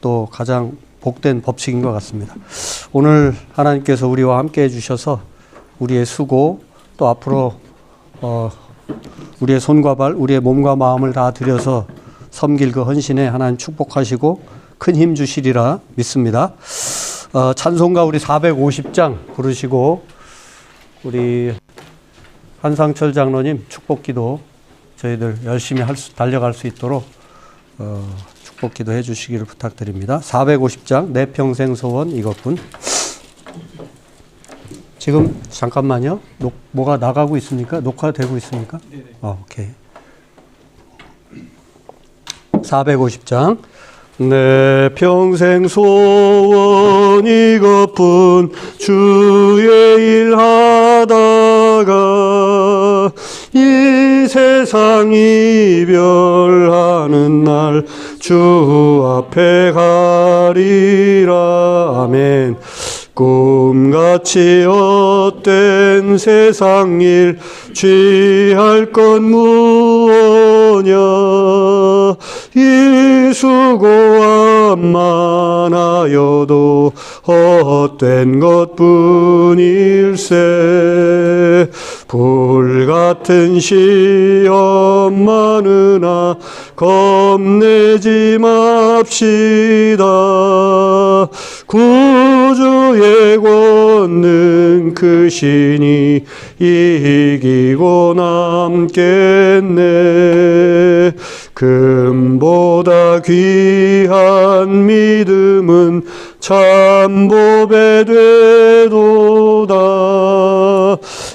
또 가장 복된 법칙인 것 같습니다. 오늘 하나님께서 우리와 함께 해주셔서 우리의 수고 또 앞으로 우리의 손과 발, 우리의 몸과 마음을 다 들여서 섬길 그 헌신에 하나님 축복하시고 큰 힘 주시리라 믿습니다. 찬송가 우리 450장 부르시고 우리 한상철 장로님 축복기도 저희들 열심히 달려갈 수 있도록 축복기도 해주시기를 부탁드립니다. 450장 내 평생 소원 이것뿐. 지금 잠깐만요. 뭐가 나가고 있습니까? 녹화되고 있습니까? 네네. 오케이. 450장 내 평생 소원 이것뿐 주의 일 하다가 이 세상 이별하는 날 주 앞에 가리라. 아멘. 꿈같이 헛된 세상 일 취할 것 무엇냐. 이 수고함만 하여도 헛된 것뿐일세. 불같은 시험 많으나 겁내지 맙시다. 구주의 권능 크시니 이기고 남겠네. 금보다 귀한 믿음은 참보배 되도다.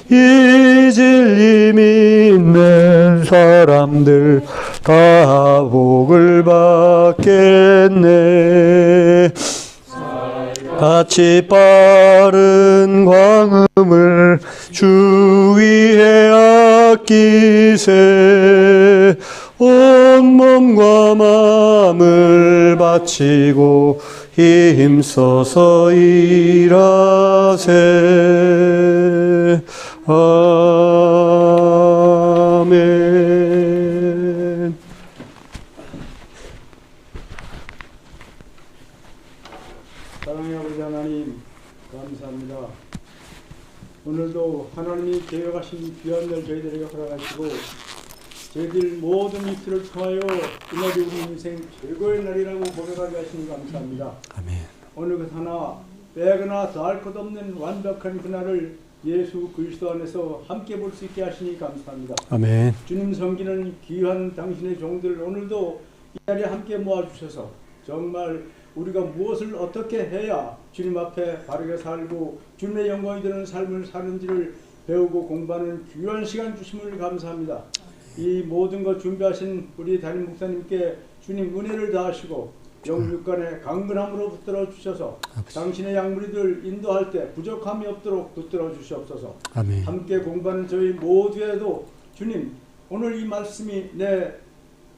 이 진리 믿는 사람들 다 복을 받겠네. 같이 빠른 광음을 주 위에 아끼세. 온 몸과 마음을 바치고 힘써서 일하세. 아멘. 사랑의 아버지 하나님 감사합니다. 오늘도 하나님이 계획하신 귀한 날 저희들에게 허락하시고 저희들 모든 입술을 통하여 이 날이 우리 인생 최고의 날이라고 고백하게 하시니 감사합니다. 아멘. 어느 것 하나 빼거나 더할 것 없는 완벽한 그날을 예수 그리스도 안에서 함께 볼 수 있게 하시니 감사합니다. 아멘. 주님 섬기는 귀한 당신의 종들 오늘도 이 자리에 함께 모아주셔서 정말 우리가 무엇을 어떻게 해야 주님 앞에 바르게 살고 주님의 영광이 되는 삶을 사는지를 배우고 공부하는 귀한 시간 주심을 감사합니다. 이 모든 것 준비하신 우리 담임 목사님께 주님 은혜를 다하시고 영육간의 강건함으로 붙들어 주셔서 당신의 양무리들 인도할 때 부족함이 없도록 붙들어 주시옵소서. 아멘. 함께 공부하는 저희 모두에도 주님 오늘 이 말씀이 내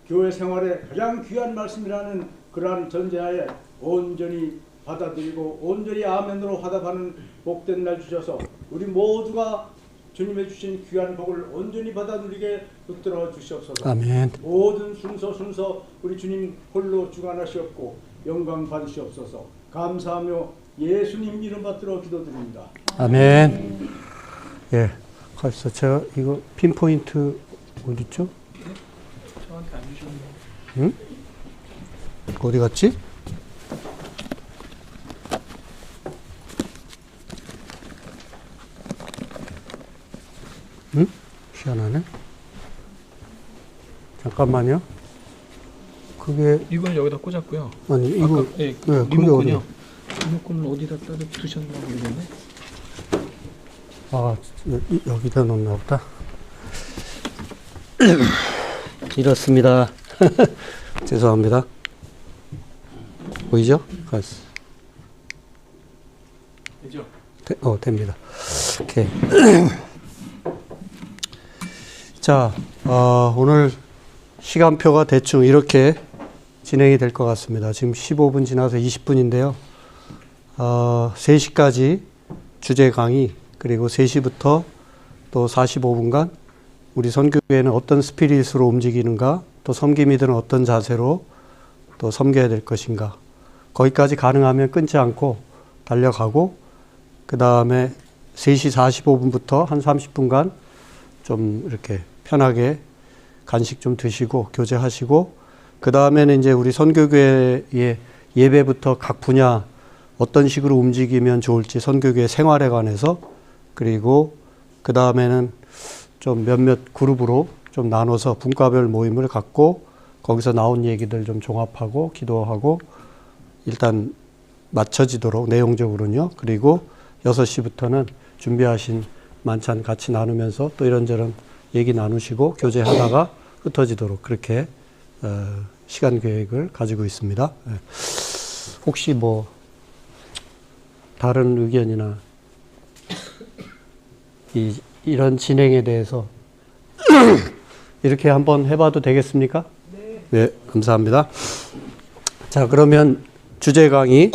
교회 생활에 가장 귀한 말씀이라는 그러한 전제하에 온전히 받아들이고 온전히 아멘으로 화답하는 복된 날 주셔서 우리 모두가 주님의 주신 귀한 복을 온전히 받아 누리게 붙들어 주시옵소서. 아멘. 모든 순서 우리 주님 홀로 주관하시옵고 영광 받으시옵소서. 감사하며 예수님 이름 받들어 기도드립니다. 아멘. 예, 그래서 제가 이거 핀포인트 어디 있죠? 저한테 안 주셨네요. 응? 어디 갔지? 응? 희한하네. 잠깐만요. 그게 이건 여기다 꽂았고요. 아니 이거 아까, 예, 그게 리모컨이요. 리모컨을 어디다 따로 두셨나 모르겠네. 아 여기다 놓나 보다. 이렇습니다. 죄송합니다. 보이죠? 되죠? 됩니다. 오케이. 자, 오늘 시간표가 대충 이렇게 진행이 될 것 같습니다. 지금 15분 지나서 20분인데요. 3시까지 주제 강의, 그리고 3시부터 또 45분간 우리 선교회는 어떤 스피릿으로 움직이는가, 또 섬김이들은 어떤 자세로 또 섬겨야 될 것인가, 거기까지 가능하면 끊지 않고 달려가고, 그 다음에 3시 45분부터 한 30분간 좀 이렇게 편하게 간식 좀 드시고 교제하시고, 그 다음에는 이제 우리 선교교회의 예배부터 각 분야 어떤 식으로 움직이면 좋을지 선교교회 생활에 관해서, 그리고 그 다음에는 좀 몇몇 그룹으로 좀 나눠서 분과별 모임을 갖고 거기서 나온 얘기들 좀 종합하고 기도하고 일단 맞춰지도록 내용적으로는요. 그리고 6시부터는 준비하신 만찬 같이 나누면서 또 이런저런 얘기 나누시고 교제하다가 흩어지도록 그렇게 시간 계획을 가지고 있습니다. 혹시 뭐 다른 의견이나 이런 진행에 대해서 이렇게 한번 해봐도 되겠습니까? 네, 감사합니다. 자, 그러면 주제 강의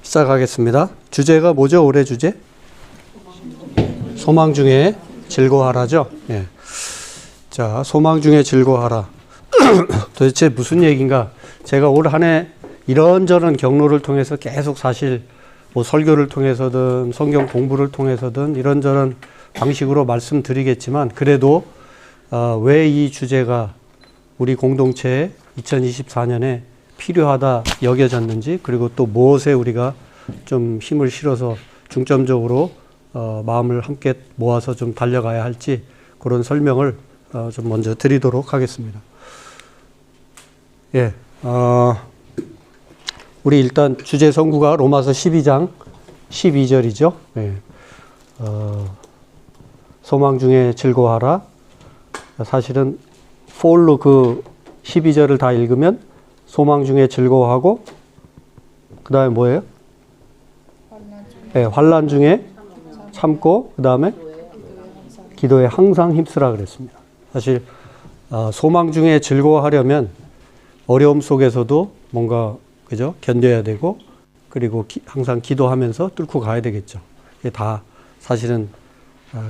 시작하겠습니다. 주제가 뭐죠? 올해 주제? 소망 중에 즐거워하라죠? 예. 자, 소망 중에 즐거워하라. 도대체 무슨 얘기인가? 제가 올 한 해 이런저런 경로를 통해서 계속 사실 뭐 설교를 통해서든 성경 공부를 통해서든 이런저런 방식으로 말씀드리겠지만, 그래도 왜 이 주제가 우리 공동체에 2024년에 필요하다 여겨졌는지, 그리고 또 무엇에 우리가 좀 힘을 실어서 중점적으로 마음을 함께 모아서 좀 달려가야 할지 그런 설명을 좀 먼저 드리도록 하겠습니다. 예, 우리 일단 주제 성구가 로마서 12장 12절이죠. 예, 소망 중에 즐거워하라. 사실은 폴로 그 12절을 다 읽으면 소망 중에 즐거워하고, 그 다음에 뭐예요? 네, 환난 중에 참고, 그 다음에 기도에 항상 힘쓰라 그랬습니다. 사실 소망 중에 즐거워하려면 어려움 속에서도 뭔가 그죠? 견뎌야 되고, 그리고 항상 기도하면서 뚫고 가야 되겠죠. 이게 다 사실은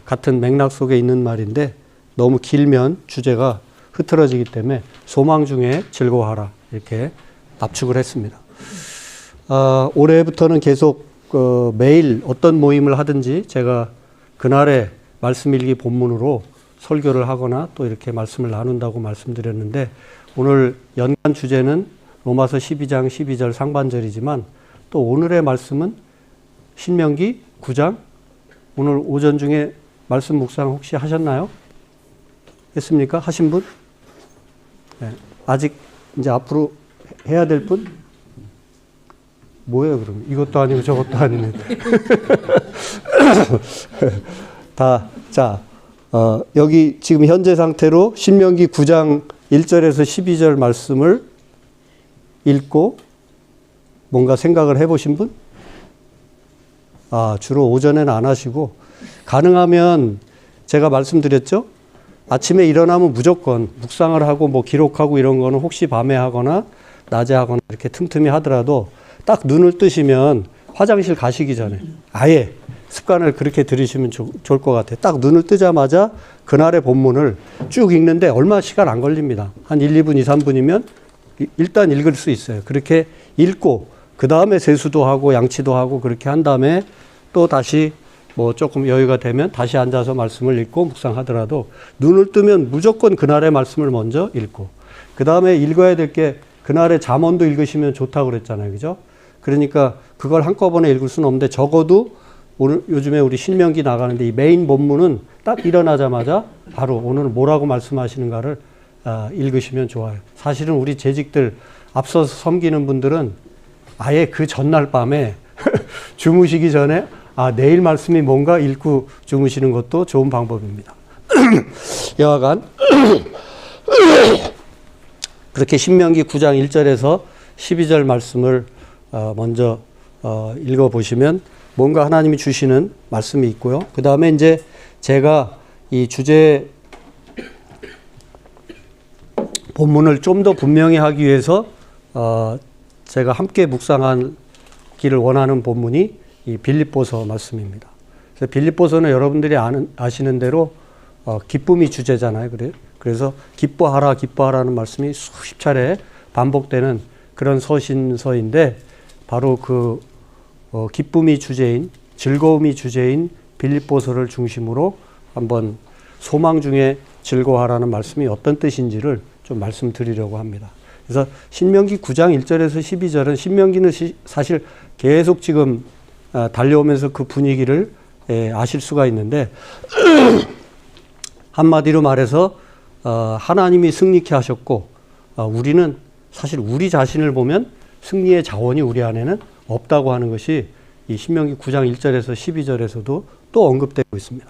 같은 맥락 속에 있는 말인데 너무 길면 주제가 흐트러지기 때문에 소망 중에 즐거워하라 이렇게 압축을 했습니다. 올해부터는 계속 매일 어떤 모임을 하든지 제가 그날의 말씀 일기 본문으로 설교를 하거나 또 이렇게 말씀을 나눈다고 말씀드렸는데, 오늘 연간 주제는 로마서 12장 12절 상반절이지만 또 오늘의 말씀은 신명기 9장, 오늘 오전 중에 말씀 묵상 혹시 하셨나요? 했습니까? 하신 분? 네. 아직 이제 앞으로 해야 될 분? 뭐예요, 그럼? 이것도 아니고 저것도 아니네. 자, 여기 지금 현재 상태로 신명기 9장 1절에서 12절 말씀을 읽고 뭔가 생각을 해보신 분? 주로 오전에는 안 하시고, 가능하면 제가 말씀드렸죠? 아침에 일어나면 무조건 묵상을 하고 뭐 기록하고 이런 거는 혹시 밤에 하거나 낮에 하거나 이렇게 틈틈이 하더라도 딱 눈을 뜨시면 화장실 가시기 전에 아예 습관을 그렇게 들이시면 좋을 것 같아요. 딱 눈을 뜨자마자 그날의 본문을 쭉 읽는데 얼마 시간 안 걸립니다. 한 1, 2분, 2, 3분이면 일단 읽을 수 있어요. 그렇게 읽고 그 다음에 세수도 하고 양치도 하고 그렇게 한 다음에 또 다시 뭐 조금 여유가 되면 다시 앉아서 말씀을 읽고 묵상하더라도 눈을 뜨면 무조건 그날의 말씀을 먼저 읽고, 그 다음에 읽어야 될 게 그날의 잠언도 읽으시면 좋다고 그랬잖아요. 그죠? 그러니까 그걸 한꺼번에 읽을 수는 없는데 적어도 오늘 요즘에 우리 신명기 나가는데 이 메인 본문은 딱 일어나자마자 바로 오늘 뭐라고 말씀하시는가를 읽으시면 좋아요. 사실은 우리 재직들 앞서서 섬기는 분들은 아예 그 전날 밤에 주무시기 전에 내일 말씀이 뭔가 읽고 주무시는 것도 좋은 방법입니다. 여하간 그렇게 신명기 9장 1절에서 12절 말씀을 먼저 읽어보시면 뭔가 하나님이 주시는 말씀이 있고요. 그 다음에 이제 제가 이 주제 본문을 좀 더 분명히 하기 위해서 제가 함께 묵상하기를 원하는 본문이 이 빌립보서 말씀입니다. 그래서 빌립보서는 여러분들이 아시는 대로 기쁨이 주제잖아요. 그래서 기뻐하라, 기뻐하라는 말씀이 수십 차례 반복되는 그런 서신서인데, 바로 그 기쁨이 주제인, 즐거움이 주제인 빌립보서를 중심으로 한번 소망 중에 즐거워하라는 말씀이 어떤 뜻인지를 좀 말씀드리려고 합니다. 그래서 신명기 9장 1절에서 12절은 신명기는 사실 계속 지금 달려오면서 그 분위기를 아실 수가 있는데 한마디로 말해서 하나님이 승리케 하셨고 우리는 사실 우리 자신을 보면 승리의 자원이 우리 안에는 없다고 하는 것이 이 신명기 9장 1절에서 12절에서도 또 언급되고 있습니다.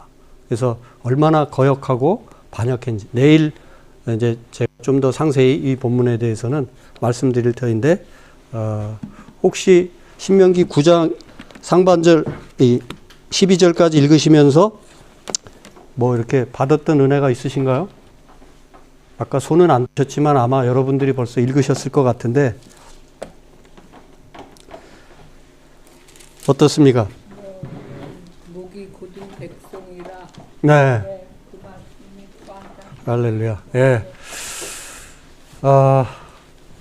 그래서 얼마나 거역하고 반역했는지 내일 이제 제가 좀 더 상세히 이 본문에 대해서는 말씀드릴 터인데 혹시 신명기 9장 상반절 이 12절까지 읽으시면서 뭐 이렇게 받았던 은혜가 있으신가요? 아까 손은 안 드셨지만 아마 여러분들이 벌써 읽으셨을 것 같은데 어떻습니까? 목이 곧은 백성이라. 네. 그 말씀이 꽉. 할렐루야. 예.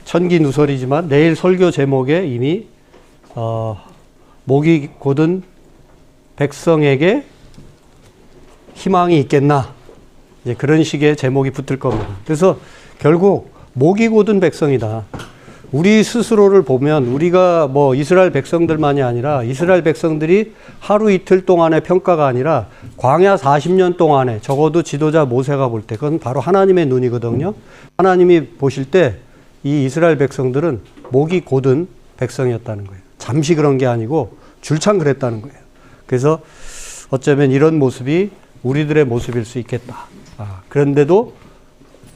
천기누설이지만 내일 설교 제목에 이미 목이 곧은 백성에게 희망이 있겠나 이제 그런 식의 제목이 붙을 겁니다. 그래서 결국 목이 곧은 백성이다. 우리 스스로를 보면 우리가 뭐 이스라엘 백성들만이 아니라 이스라엘 백성들이 하루 이틀 동안의 평가가 아니라 광야 40년 동안에 적어도 지도자 모세가 볼 때 그건 바로 하나님의 눈이거든요. 하나님이 보실 때 이 이스라엘 백성들은 목이 곧은 백성이었다는 거예요. 잠시 그런 게 아니고 줄창 그랬다는 거예요. 그래서 어쩌면 이런 모습이 우리들의 모습일 수 있겠다. 그런데도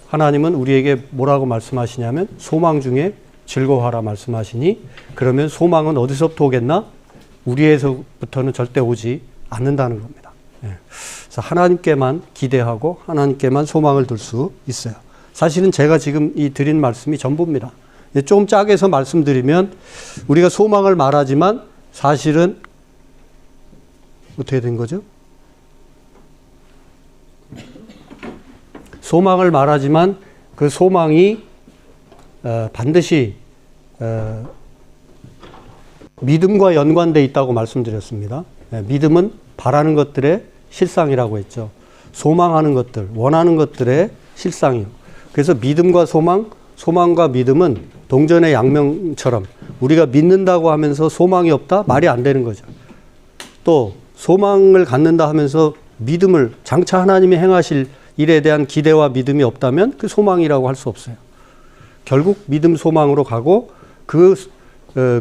하나님은 우리에게 뭐라고 말씀하시냐면 소망 중에 즐거워하라 말씀하시니 그러면 소망은 어디서부터 오겠나? 우리에서부터는 절대 오지 않는다는 겁니다. 그래서 하나님께만 기대하고 하나님께만 소망을 둘 수 있어요. 사실은 제가 지금 이 드린 말씀이 전부입니다. 좀 짜게서 말씀드리면 우리가 소망을 말하지만 사실은 어떻게 된 거죠? 소망을 말하지만 그 소망이 반드시 믿음과 연관되어 있다고 말씀드렸습니다. 믿음은 바라는 것들의 실상이라고 했죠. 소망하는 것들, 원하는 것들의 실상이요. 그래서 믿음과 소망과 믿음은 동전의 양면처럼 우리가 믿는다고 하면서 소망이 없다? 말이 안 되는 거죠. 또 소망을 갖는다 하면서 믿음을 장차 하나님이 행하실 일에 대한 기대와 믿음이 없다면 그 소망이라고 할 수 없어요. 결국 믿음 소망으로 가고 그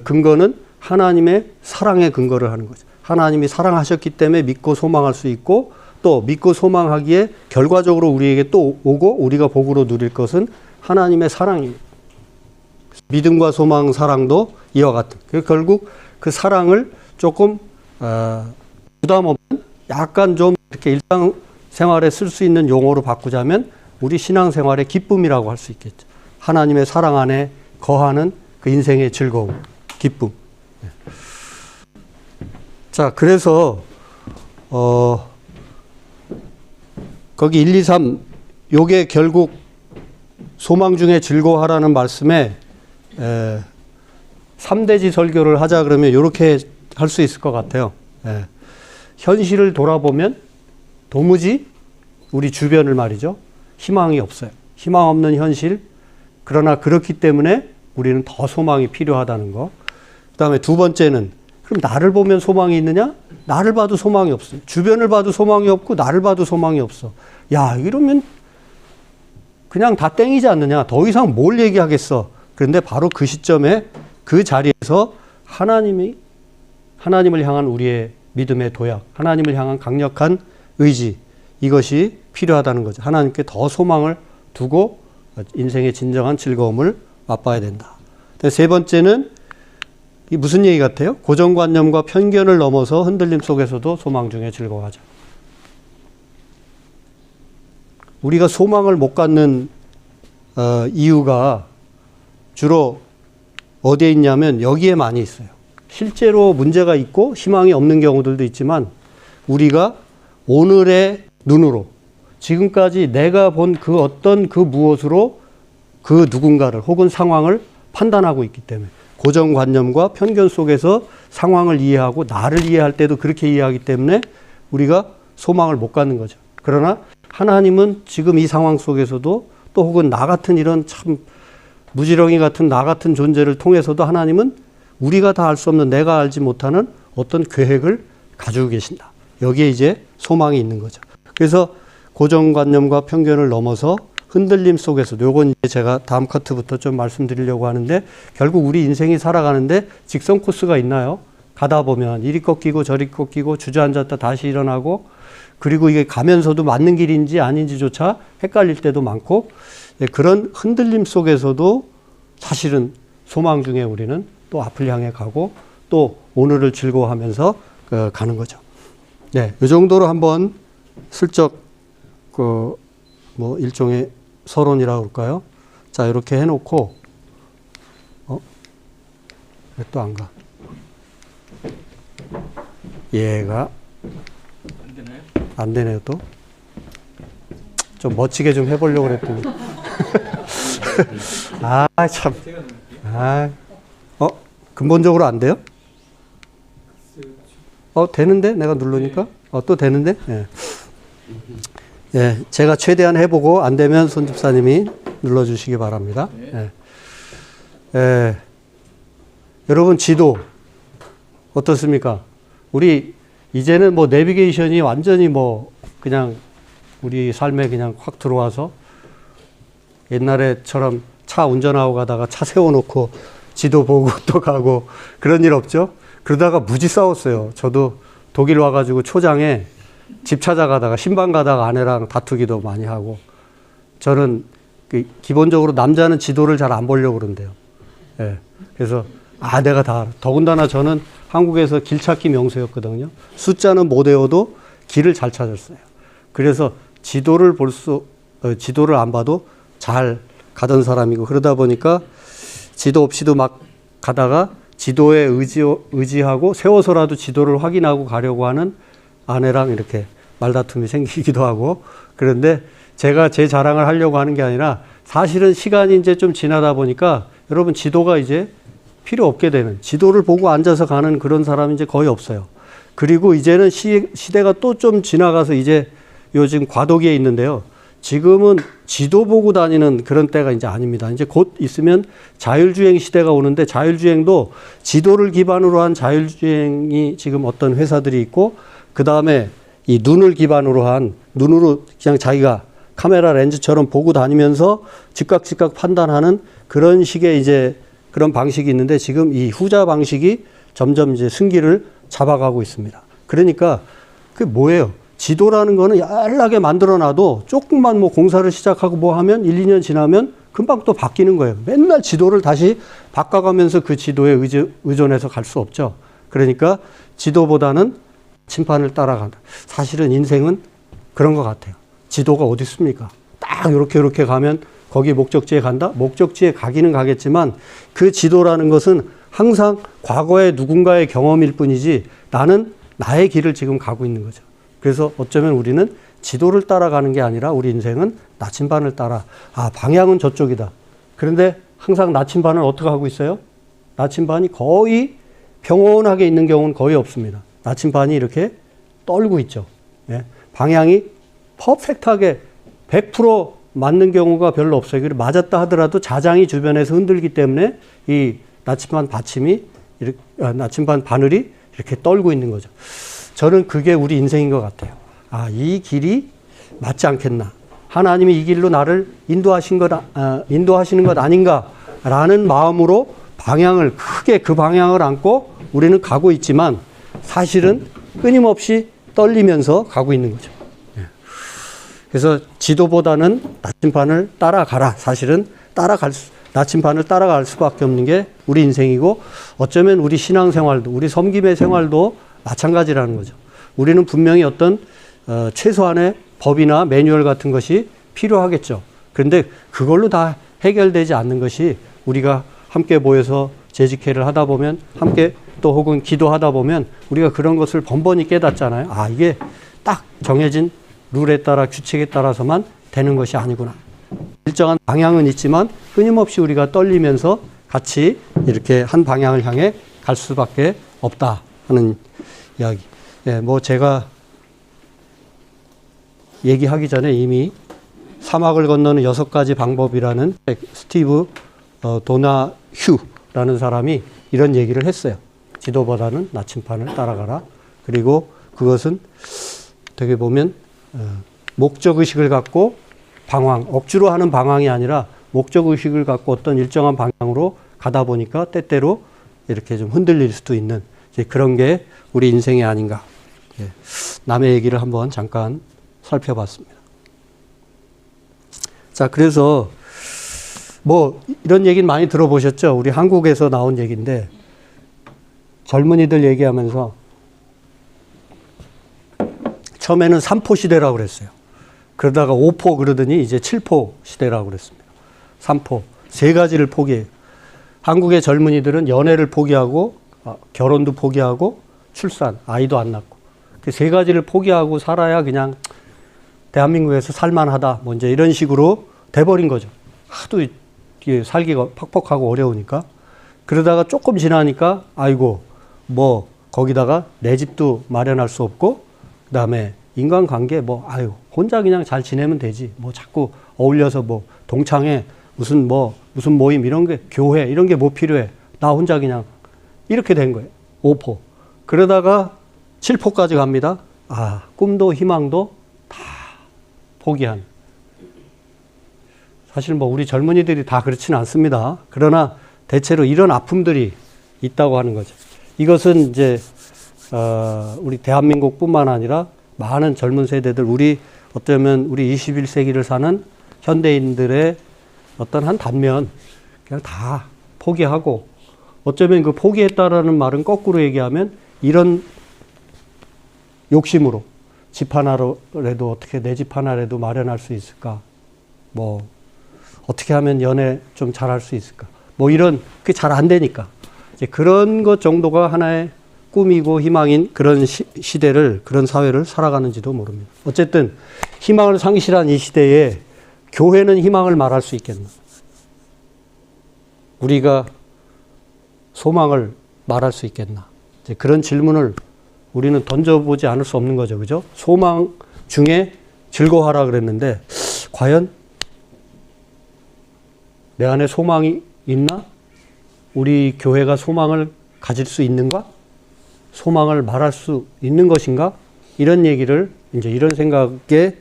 근거는 하나님의 사랑에 근거를 하는 거죠. 하나님이 사랑하셨기 때문에 믿고 소망할 수 있고 또 믿고 소망하기에 결과적으로 우리에게 또 오고 우리가 복으로 누릴 것은 하나님의 사랑이에요. 믿음과 소망, 사랑도 이와 같은. 결국 그 사랑을 조금 부담 없는 약간 좀 이렇게 일상생활에 쓸 수 있는 용어로 바꾸자면 우리 신앙생활의 기쁨이라고 할 수 있겠죠. 하나님의 사랑 안에 거하는 그 인생의 즐거움, 기쁨. 자, 그래서 거기 1, 2, 3 요게 결국 소망 중에 즐거워하라는 말씀에 3대지 설교를 하자 그러면 이렇게 할 수 있을 것 같아요. 현실을 돌아보면 도무지 우리 주변을 말이죠. 희망이 없어요. 희망 없는 현실. 그러나 그렇기 때문에 우리는 더 소망이 필요하다는 거. 그 다음에 두 번째는 그럼 나를 보면 소망이 있느냐? 나를 봐도 소망이 없어요. 주변을 봐도 소망이 없고 나를 봐도 소망이 없어. 야, 이러면 그냥 다 땡이지 않느냐? 더 이상 뭘 얘기하겠어? 그런데 바로 그 시점에 그 자리에서 하나님을 향한 우리의 믿음의 도약, 하나님을 향한 강력한 의지, 이것이 필요하다는 거죠. 하나님께 더 소망을 두고 인생의 진정한 즐거움을 맛봐야 된다. 세 번째는 이 무슨 얘기 같아요? 고정관념과 편견을 넘어서 흔들림 속에서도 소망 중에 즐거워하자. 우리가 소망을 못 갖는 이유가 주로 어디에 있냐면 여기에 많이 있어요. 실제로 문제가 있고 희망이 없는 경우들도 있지만 우리가 오늘의 눈으로 지금까지 내가 본 그 어떤 그 무엇으로 그 누군가를 혹은 상황을 판단하고 있기 때문에 고정관념과 편견 속에서 상황을 이해하고 나를 이해할 때도 그렇게 이해하기 때문에 우리가 소망을 못 갖는 거죠. 그러나 하나님은 지금 이 상황 속에서도 또 혹은 나 같은 이런 참 무지렁이 같은 나 같은 존재를 통해서도 하나님은 우리가 다 알 수 없는 내가 알지 못하는 어떤 계획을 가지고 계신다. 여기에 이제 소망이 있는 거죠. 그래서 고정관념과 편견을 넘어서 흔들림 속에서도 요건 이제 제가 다음 커트부터 좀 말씀드리려고 하는데 결국 우리 인생이 살아가는데 직선 코스가 있나요? 가다 보면 이리 꺾이고 저리 꺾이고 주저앉았다 다시 일어나고 그리고 이게 가면서도 맞는 길인지 아닌지조차 헷갈릴 때도 많고 그런 흔들림 속에서도 사실은 소망 중에 우리는 또 앞을 향해 가고 또 오늘을 즐거워하면서 가는 거죠. 네, 이 정도로 한번 슬쩍 뭐 일종의 서론이라고 할까요? 자, 이렇게 해놓고 왜 또 안 가? 얘가 안 되나요? 안 되네요 또. 좀 멋지게 좀 해보려고 그랬더니. 아, 참. 제가 넣을게요. 근본적으로 안 돼요? 되는데? 내가 누르니까? 또 되는데? 예. 예, 제가 최대한 해보고 안 되면 손 집사님이 눌러주시기 바랍니다. 예. 예. 여러분, 지도 어떻습니까? 우리 이제는 뭐 내비게이션이 완전히 뭐 그냥 우리 삶에 그냥 확 들어와서 옛날에처럼 차 운전하고 가다가 차 세워놓고 지도 보고 또 가고 그런 일 없죠? 그러다가 무지 싸웠어요. 저도 독일 와가지고 초장에 집 찾아가다가 신방 가다가 아내랑 다투기도 많이 하고 저는 기본적으로 남자는 지도를 잘 안 보려고 그런대요. 예. 그래서 내가 다 알아. 더군다나 저는 한국에서 길 찾기 명수였거든요. 숫자는 못 외워도 길을 잘 찾았어요. 그래서 지도를 안 봐도 잘 가던 사람이고 그러다 보니까 지도 없이도 막 가다가 지도에 의지하고 세워서라도 지도를 확인하고 가려고 하는 아내랑 이렇게 말다툼이 생기기도 하고 그런데 제가 제 자랑을 하려고 하는 게 아니라 사실은 시간이 이제 좀 지나다 보니까 여러분 지도가 이제 필요 없게 되는 지도를 보고 앉아서 가는 그런 사람이 이제 거의 없어요. 그리고 이제는 시대가 또 좀 지나가서 이제 요즘 과도기에 있는데요. 지금은 지도 보고 다니는 그런 때가 이제 아닙니다. 이제 곧 있으면 자율주행 시대가 오는데 자율주행도 지도를 기반으로 한 자율주행이 지금 어떤 회사들이 있고 그 다음에 이 눈을 기반으로 한 눈으로 그냥 자기가 카메라 렌즈처럼 보고 다니면서 즉각 판단하는 그런 식의 이제 그런 방식이 있는데 지금 이 후자 방식이 점점 이제 승기를 잡아가고 있습니다. 그러니까 그게 뭐예요? 지도라는 거는 얄하게 만들어놔도 조금만 뭐 공사를 시작하고 뭐 하면 1, 2년 지나면 금방 또 바뀌는 거예요. 맨날 지도를 다시 바꿔가면서 그 지도에 의존해서 갈 수 없죠. 그러니까 지도보다는 심판을 따라간다. 사실은 인생은 그런 것 같아요. 지도가 어디 있습니까? 딱 이렇게 가면 거기 목적지에 간다? 목적지에 가기는 가겠지만 그 지도라는 것은 항상 과거의 누군가의 경험일 뿐이지 나는 나의 길을 지금 가고 있는 거죠. 그래서 어쩌면 우리는 지도를 따라가는 게 아니라 우리 인생은 나침반을 따라 방향은 저쪽이다. 그런데 항상 나침반을 어떻게 하고 있어요? 나침반이 거의 평온하게 있는 경우는 거의 없습니다. 나침반이 이렇게 떨고 있죠. 예. 방향이 퍼펙트하게 100% 맞는 경우가 별로 없어요. 그리고 맞았다 하더라도 자장이 주변에서 흔들기 때문에 이 나침반 받침이 나침반 바늘이 이렇게 떨고 있는 거죠. 저는 그게 우리 인생인 것 같아요. 이 길이 맞지 않겠나. 하나님이 이 길로 나를 인도하시는 것 아닌가라는 마음으로 방향을 크게 그 방향을 안고 우리는 가고 있지만 사실은 끊임없이 떨리면서 가고 있는 거죠. 그래서 지도보다는 나침반을 따라가라. 사실은 나침반을 따라갈 수밖에 없는 게 우리 인생이고 어쩌면 우리 신앙생활도 우리 섬김의 생활도 마찬가지라는 거죠. 우리는 분명히 어떤 최소한의 법이나 매뉴얼 같은 것이 필요하겠죠. 그런데 그걸로 다 해결되지 않는 것이 우리가 함께 모여서 재직회를 하다 보면 함께 또 혹은 기도하다 보면 우리가 그런 것을 번번이 깨닫잖아요. 이게 딱 정해진 룰에 따라 규칙에 따라서만 되는 것이 아니구나. 일정한 방향은 있지만 끊임없이 우리가 떨리면서 같이 이렇게 한 방향을 향해 갈 수밖에 없다 하는 이야기. 예, 뭐 제가 얘기하기 전에 이미 사막을 건너는 6가지 방법이라는 스티브 도나휴라는 사람이 이런 얘기를 했어요. 지도보다는 나침판을 따라가라. 그리고 그것은 되게 보면 목적의식을 갖고 방황, 억지로 하는 방황이 아니라 목적의식을 갖고 어떤 일정한 방향으로 가다 보니까 때때로 이렇게 좀 흔들릴 수도 있는 이제 그런 게 우리 인생이 아닌가. 예. 남의 얘기를 한번 잠깐 살펴봤습니다. 자, 그래서 뭐 이런 얘기는 많이 들어보셨죠? 우리 한국에서 나온 얘기인데 젊은이들 얘기하면서 처음에는 3포 시대라고 그랬어요. 그러다가 5포 그러더니 이제 7포 시대라고 그랬습니다. 3포. 3가지를 포기해요. 한국의 젊은이들은 연애를 포기하고 결혼도 포기하고 출산, 아이도 안 낳고 그 3가지를 포기하고 살아야 그냥 대한민국에서 살만하다. 뭐 이제 이런 식으로 돼버린 거죠. 하도 살기가 퍽퍽하고 어려우니까. 그러다가 조금 지나니까 아이고 뭐 거기다가 내 집도 마련할 수 없고 그다음에 인간관계 뭐 아유 혼자 그냥 잘 지내면 되지. 뭐 자꾸 어울려서 뭐 동창회 무슨 모임 이런 게 교회 이런 게 뭐 필요해. 나 혼자 그냥 이렇게 된 거예요. 5포. 그러다가 7포까지 갑니다. 아, 꿈도 희망도 다 포기한. 사실 뭐 우리 젊은이들이 다 그렇지는 않습니다. 그러나 대체로 이런 아픔들이 있다고 하는 거죠. 이것은 이제 우리 대한민국뿐만 아니라 많은 젊은 세대들, 어쩌면 우리 21세기를 사는 현대인들의 어떤 한 단면 그냥 다 포기하고 어쩌면 그 포기했다라는 말은 거꾸로 얘기하면 이런 욕심으로 집 하나라도 어떻게 내 집 하나라도 마련할 수 있을까? 뭐 어떻게 하면 연애 좀 잘할 수 있을까? 뭐 이런 그게 잘 안 되니까 이제 그런 것 정도가 하나의 꿈이고 희망인 그런 시대를 그런 사회를 살아가는지도 모릅니다. 어쨌든 희망을 상실한 이 시대에 교회는 희망을 말할 수 있겠나? 우리가 소망을 말할 수 있겠나? 이제 그런 질문을 우리는 던져보지 않을 수 없는 거죠. 그죠? 소망 중에 즐거워하라 그랬는데 과연 내 안에 소망이 있나? 우리 교회가 소망을 가질 수 있는가? 소망을 말할 수 있는 것인가? 이런 얘기를 이제 이런 생각에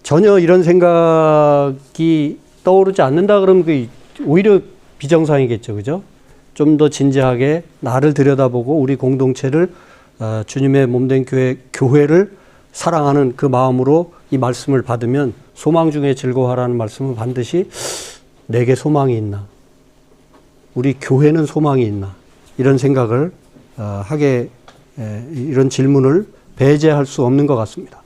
전혀 이런 생각이 떠오르지 않는다 그러면 그 오히려 비정상이겠죠. 그죠? 좀 더 진지하게 나를 들여다보고 우리 공동체를 주님의 몸된 교회를 사랑하는 그 마음으로 이 말씀을 받으면 소망 중에 즐거워하라는 말씀은 반드시 내게 소망이 있나? 우리 교회는 소망이 있나? 이런 생각을 하게 이런 질문을 배제할 수 없는 것 같습니다.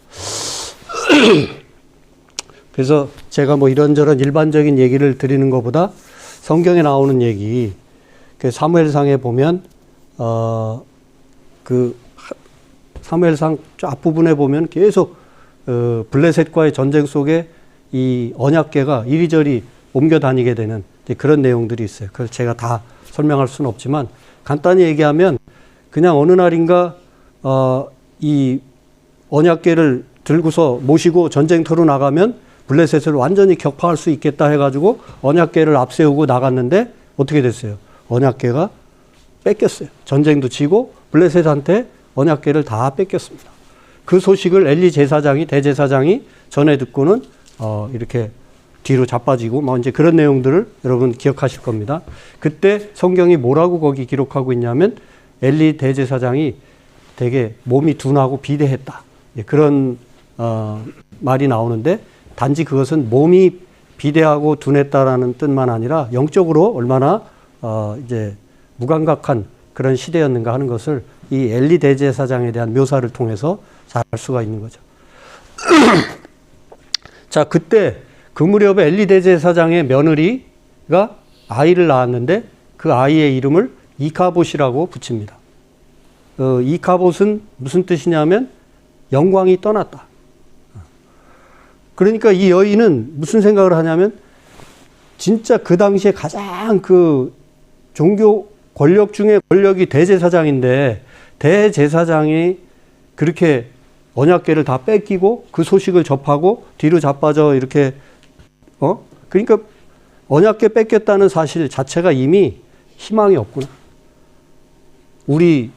그래서 제가 뭐 이런저런 일반적인 얘기를 드리는 것보다 성경에 나오는 얘기, 그 사무엘상에 보면 그 사무엘상 앞부분에 보면 계속 블레셋과의 전쟁 속에 이 언약궤가 이리저리 옮겨 다니게 되는 그런 내용들이 있어요. 그걸 제가 다 설명할 수는 없지만 간단히 얘기하면 그냥 어느 날인가 이 언약궤를 들고서 모시고 전쟁터로 나가면 블레셋을 완전히 격파할 수 있겠다 해가지고 언약궤를 앞세우고 나갔는데 어떻게 됐어요? 언약궤가 뺏겼어요. 전쟁도 지고 블레셋한테 언약궤를 다 뺏겼습니다. 그 소식을 엘리 제사장이 대제사장이 전해 듣고는 이렇게 뒤로 자빠지고 뭐 이제 그런 내용들을 여러분 기억하실 겁니다. 그때 성경이 뭐라고 거기 기록하고 있냐면 엘리 대제사장이 되게 몸이 둔하고 비대했다. 그런 말이 나오는데 단지 그것은 몸이 비대하고 둔했다라는 뜻만 아니라 영적으로 얼마나 이제 무감각한 그런 시대였는가 하는 것을 이 엘리 대제사장에 대한 묘사를 통해서 잘 알 수가 있는 거죠. 자, 그때 그 무렵에 엘리 대제사장의 며느리가 아이를 낳았는데 그 아이의 이름을 이카봇이라고 붙입니다. 이카봇은 무슨 뜻이냐면 영광이 떠났다. 그러니까 이 여인은 무슨 생각을 하냐면 진짜 그 당시에 가장 그 종교 권력 중에 권력이 대제사장인데 대제사장이 그렇게 언약궤를 다 뺏기고 그 소식을 접하고 뒤로 자빠져 이렇게 그러니까 언약궤 뺏겼다는 사실 자체가 이미 희망이 없구나. 우리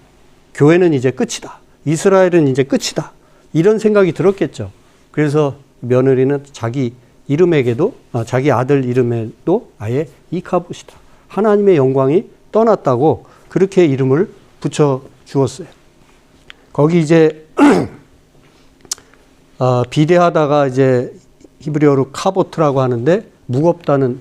교회는 이제 끝이다. 이스라엘은 이제 끝이다. 이런 생각이 들었겠죠. 그래서 며느리는 자기 이름에게도 자기 아들 이름에도 아예 이카봇이다. 하나님의 영광이 떠났다고 그렇게 이름을 붙여 주었어요. 거기 이제 비대하다가 이제 히브리어로 카보트라고 하는데 무겁다는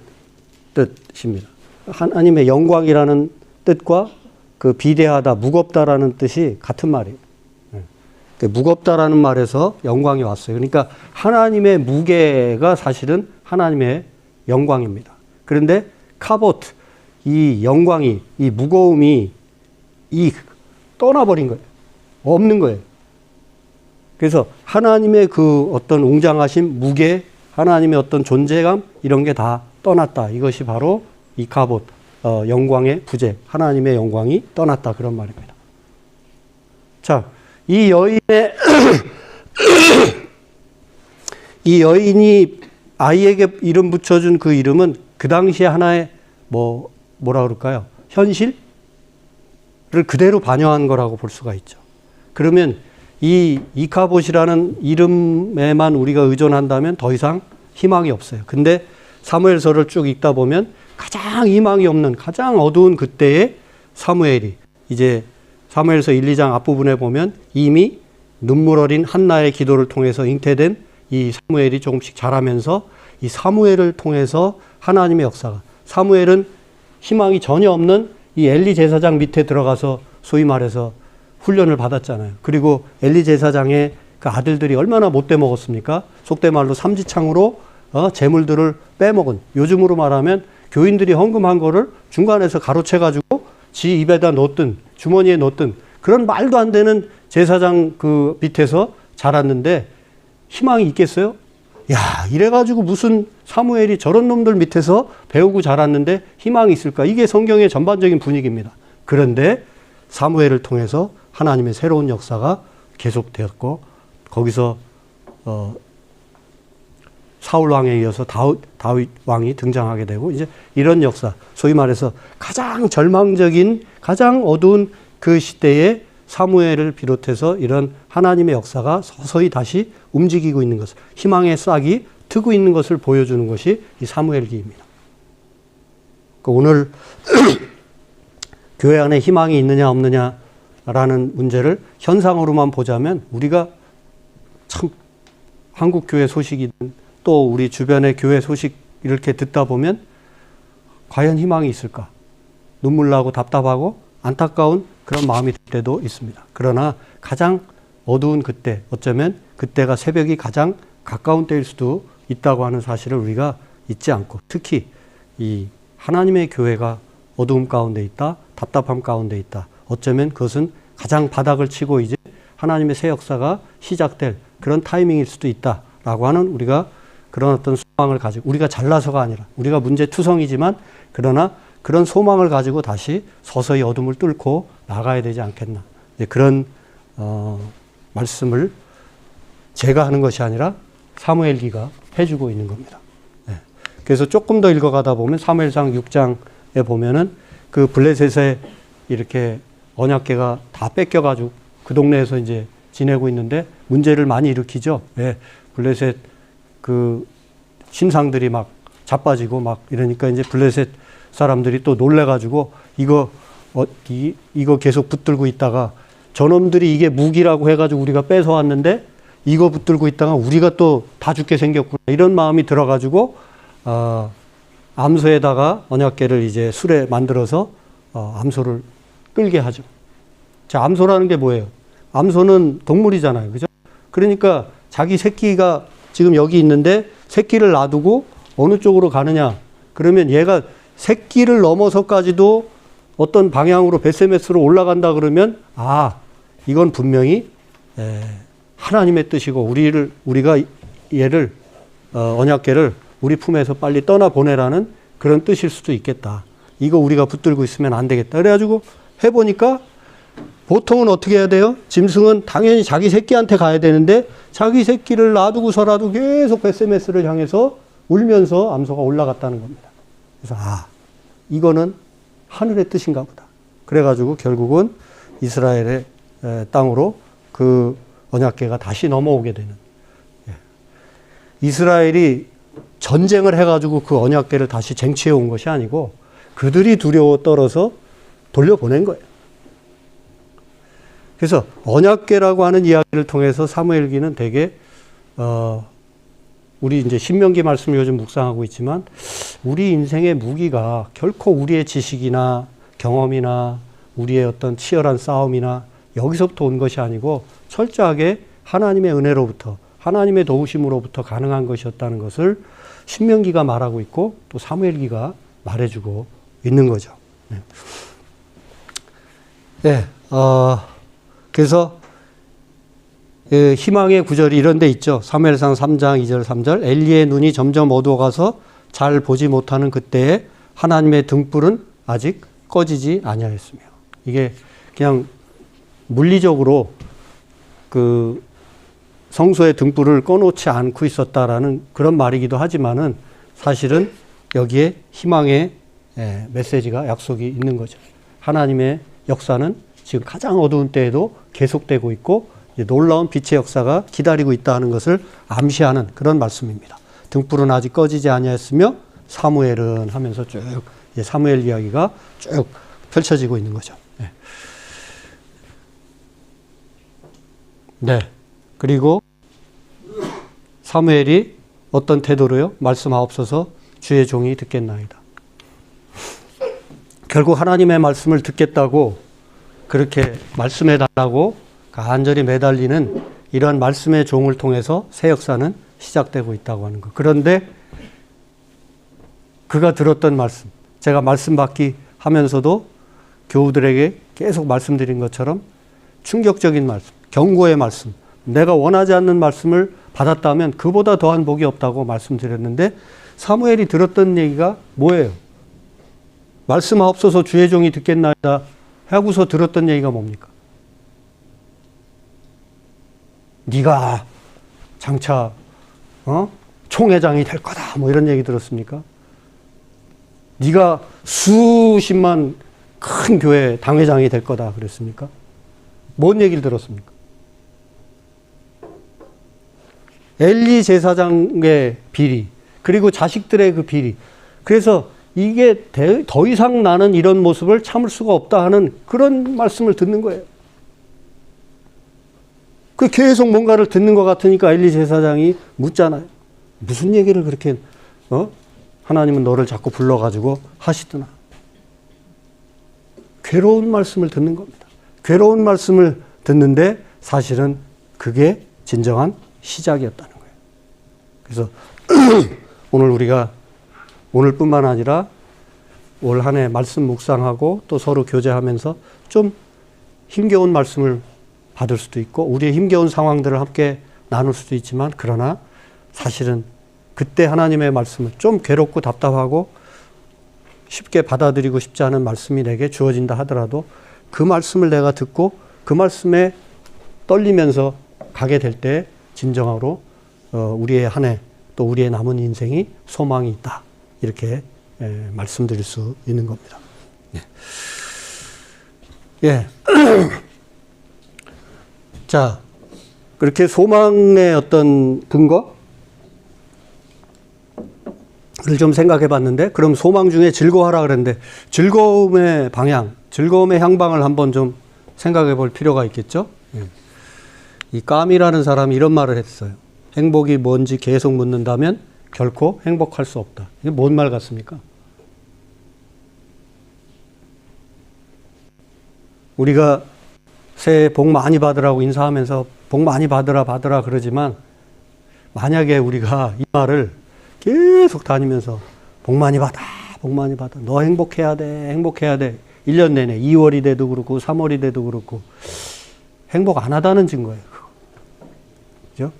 뜻입니다. 하나님의 영광이라는 뜻과 그 비대하다, 무겁다라는 뜻이 같은 말이에요. 무겁다라는 말에서 영광이 왔어요. 그러니까 하나님의 무게가 사실은 하나님의 영광입니다. 그런데 카보트, 이 영광이, 이 무거움이 떠나버린 거예요. 없는 거예요. 그래서 하나님의 그 어떤 웅장하신 무게, 하나님의 어떤 존재감 이런 게 다 떠났다. 이것이 바로 이 카봇, 영광의 부재, 하나님의 영광이 떠났다. 그런 말입니다. 자, 이 여인의 이 여인이 아이에게 이름 붙여준 그 이름은 그 당시에 하나의 뭐라 그럴까요? 현실을 그대로 반영한 거라고 볼 수가 있죠. 그러면 이 이카봇이라는 이름에만 우리가 의존한다면 더 이상 희망이 없어요. 근데 사무엘서를 쭉 읽다 보면 가장 희망이 없는 가장 어두운 그때의 사무엘이 이제 사무엘서 1, 2장 앞부분에 보면 이미 눈물 어린 한나의 기도를 통해서 잉태된 이 사무엘이 조금씩 자라면서 이 사무엘을 통해서 하나님의 역사가, 사무엘은 희망이 전혀 없는 이 엘리 제사장 밑에 들어가서 소위 말해서 훈련을 받았잖아요. 그리고 엘리 제사장의 그 아들들이 얼마나 못돼 먹었습니까? 속된 말로 삼지창으로 재물들을 빼먹은, 요즘으로 말하면 교인들이 헌금한 거를 중간에서 가로채가지고 지 입에다 넣었든 주머니에 넣었든 그런 말도 안 되는 제사장 그 밑에서 자랐는데 희망이 있겠어요? 야, 이래가지고 무슨 사무엘이 저런 놈들 밑에서 배우고 자랐는데 희망이 있을까? 이게 성경의 전반적인 분위기입니다. 그런데 사무엘을 통해서 하나님의 새로운 역사가 계속되었고 거기서 사울 왕에 이어서 다윗 왕이 등장하게 되고 이제 이런 역사, 소위 말해서 가장 절망적인 가장 어두운 그 시대에 사무엘을 비롯해서 이런 하나님의 역사가 서서히 다시 움직이고 있는 것을, 희망의 싹이 트고 있는 것을 보여주는 것이 이 사무엘기입니다. 오늘 교회 안에 희망이 있느냐 없느냐라는 문제를 현상으로만 보자면 우리가 참 한국 교회 소식이든 또 우리 주변의 교회 소식 이렇게 듣다 보면 과연 희망이 있을까? 눈물 나고 답답하고 안타까운 그런 마음이 들 때도 있습니다. 그러나 가장 어두운 그때, 어쩌면 그때가 새벽이 가장 가까운 때일 수도 있다고 하는 사실을 우리가 잊지 않고, 특히 이 하나님의 교회가 어두움 가운데 있다, 답답함 가운데 있다. 어쩌면 그것은 가장 바닥을 치고 이제 하나님의 새 역사가 시작될 그런 타이밍일 수도 있다라고 하는 우리가 그런 어떤 소망을 가지고, 우리가 잘나서가 아니라 우리가 문제투성이지만 그러나 그런 소망을 가지고 다시 서서히 어둠을 뚫고 나가야 되지 않겠나. 그런 말씀을 제가 하는 것이 아니라 사무엘기가 해주고 있는 겁니다. 그래서 조금 더 읽어가다 보면 사무엘상 6장에 보면은 그 블레셋에 이렇게 언약궤가 다 뺏겨가지고 그 동네에서 이제 지내고 있는데 문제를 많이 일으키죠. 블레셋 그 신상들이 막 자빠지고 막 이러니까 이제 블레셋 사람들이 또 놀래가지고 이거 계속 붙들고 있다가 저놈들이 이게 무기라고 해가지고 우리가 뺏어왔는데 이거 붙들고 있다가 우리가 또 다 죽게 생겼구나 이런 마음이 들어가지고 암소에다가 언약궤를 이제 술에 만들어서 암소를 끌게 하죠. 자, 암소라는 게 뭐예요? 암소는 동물이잖아요, 그죠? 그러니까 자기 새끼가 지금 여기 있는데 새끼를 놔두고 어느 쪽으로 가느냐? 그러면 얘가 새끼를 넘어서까지도 어떤 방향으로 베세메스로 올라간다 그러면 이건 분명히 하나님의 뜻이고 우리가 얘를 언약궤를 우리 품에서 빨리 떠나보내라는 그런 뜻일 수도 있겠다. 이거 우리가 붙들고 있으면 안 되겠다. 그래가지고 해보니까 보통은 어떻게 해야 돼요? 짐승은 당연히 자기 새끼한테 가야 되는데 자기 새끼를 놔두고서라도 계속 베세메스를 향해서 울면서 암소가 올라갔다는 겁니다. 그래서 이거는 하늘의 뜻인가 보다. 그래가지고 결국은 이스라엘의 땅으로 그 언약궤가 다시 넘어오게 되는. 이스라엘이 전쟁을 해가지고 그 언약궤를 다시 쟁취해 온 것이 아니고 그들이 두려워 떨어서 돌려보낸 거예요. 그래서 언약궤라고 하는 이야기를 통해서 사무엘기는 되게 우리 이제 신명기 말씀을 요즘 묵상하고 있지만 우리 인생의 무기가 결코 우리의 지식이나 경험이나 우리의 어떤 치열한 싸움이나 여기서부터 온 것이 아니고 철저하게 하나님의 은혜로부터 하나님의 도우심으로부터 가능한 것이었다는 것을 신명기가 말하고 있고 또 사무엘기가 말해주고 있는 거죠. 네. 그래서 희망의 구절이 이런 데 있죠. 사무엘상 3장 2절 3절 엘리의 눈이 점점 어두워가서 잘 보지 못하는 그때에 하나님의 등불은 아직 꺼지지 아니하였으며. 이게 그냥 물리적으로 그 성소의 등불을 꺼놓지 않고 있었다라는 그런 말이기도 하지만은 사실은 여기에 희망의 메시지가 약속이 있는 거죠. 하나님의 역사는 지금 가장 어두운 때에도 계속되고 있고 놀라운 빛의 역사가 기다리고 있다는 것을 암시하는 그런 말씀입니다. 등불은 아직 꺼지지 아니하였으며 사무엘은 하면서 쭉 사무엘 이야기가 쭉 펼쳐지고 있는 거죠. 네. 그리고 사무엘이 어떤 태도로요? 말씀하옵소서 주의 종이 듣겠나이다. 결국 하나님의 말씀을 듣겠다고 그렇게 말씀해달라고 간절히 매달리는 이러한 말씀의 종을 통해서 새 역사는 시작되고 있다고 하는 것. 그런데 그가 들었던 말씀, 제가 말씀 받기 하면서도 교우들에게 계속 말씀드린 것처럼 충격적인 말씀, 경고의 말씀, 내가 원하지 않는 말씀을 받았다면 그보다 더한 복이 없다고 말씀드렸는데 사무엘이 들었던 얘기가 뭐예요? 말씀하옵소서 주의 종이 듣겠나이다 하고서 들었던 얘기가 뭡니까? 네가 장차 총회장이 될 거다 뭐 이런 얘기 들었습니까? 네가 수십만 큰 교회 당회장이 될 거다 그랬습니까? 뭔 얘기를 들었습니까? 엘리 제사장의 비리 그리고 자식들의 그 비리. 그래서 이게 더 이상 나는 이런 모습을 참을 수가 없다 하는 그런 말씀을 듣는 거예요. 그 계속 뭔가를 듣는 것 같으니까 엘리 제사장이 묻잖아요. 무슨 얘기를 그렇게 하나님은 너를 자꾸 불러가지고 하시더나. 괴로운 말씀을 듣는 겁니다. 괴로운 말씀을 듣는데 사실은 그게 진정한 시작이었다는 거예요. 그래서 오늘 우리가 오늘뿐만 아니라 올 한 해 말씀 묵상하고 또 서로 교제하면서 좀 힘겨운 말씀을 받을 수도 있고 우리의 힘겨운 상황들을 함께 나눌 수도 있지만 그러나 사실은 그때 하나님의 말씀을 좀 괴롭고 답답하고 쉽게 받아들이고 싶지 않은 말씀이 내게 주어진다 하더라도 그 말씀을 내가 듣고 그 말씀에 떨리면서 가게 될 때 진정으로 우리의 한 해 또 우리의 남은 인생이 소망이 있다. 이렇게 말씀드릴 수 있는 겁니다. 예. 자, 그렇게 소망의 어떤 근거를 좀 생각해 봤는데, 그럼 소망 중에 즐거워하라 그랬는데, 즐거움의 방향, 즐거움의 향방을 한번 좀 생각해 볼 필요가 있겠죠? 이 까미라는 사람이 이런 말을 했어요. 행복이 뭔지 계속 묻는다면 결코 행복할 수 없다. 이게 뭔 말 같습니까? 우리가 새해 복 많이 받으라고 인사하면서 복 많이 받으라 그러지만 만약에 우리가 이 말을 계속 다니면서 복 많이 받아 너 행복해야 돼 1년 내내 2월이 돼도 그렇고 3월이 돼도 그렇고 행복 안 하다는 증거예요. 그죠?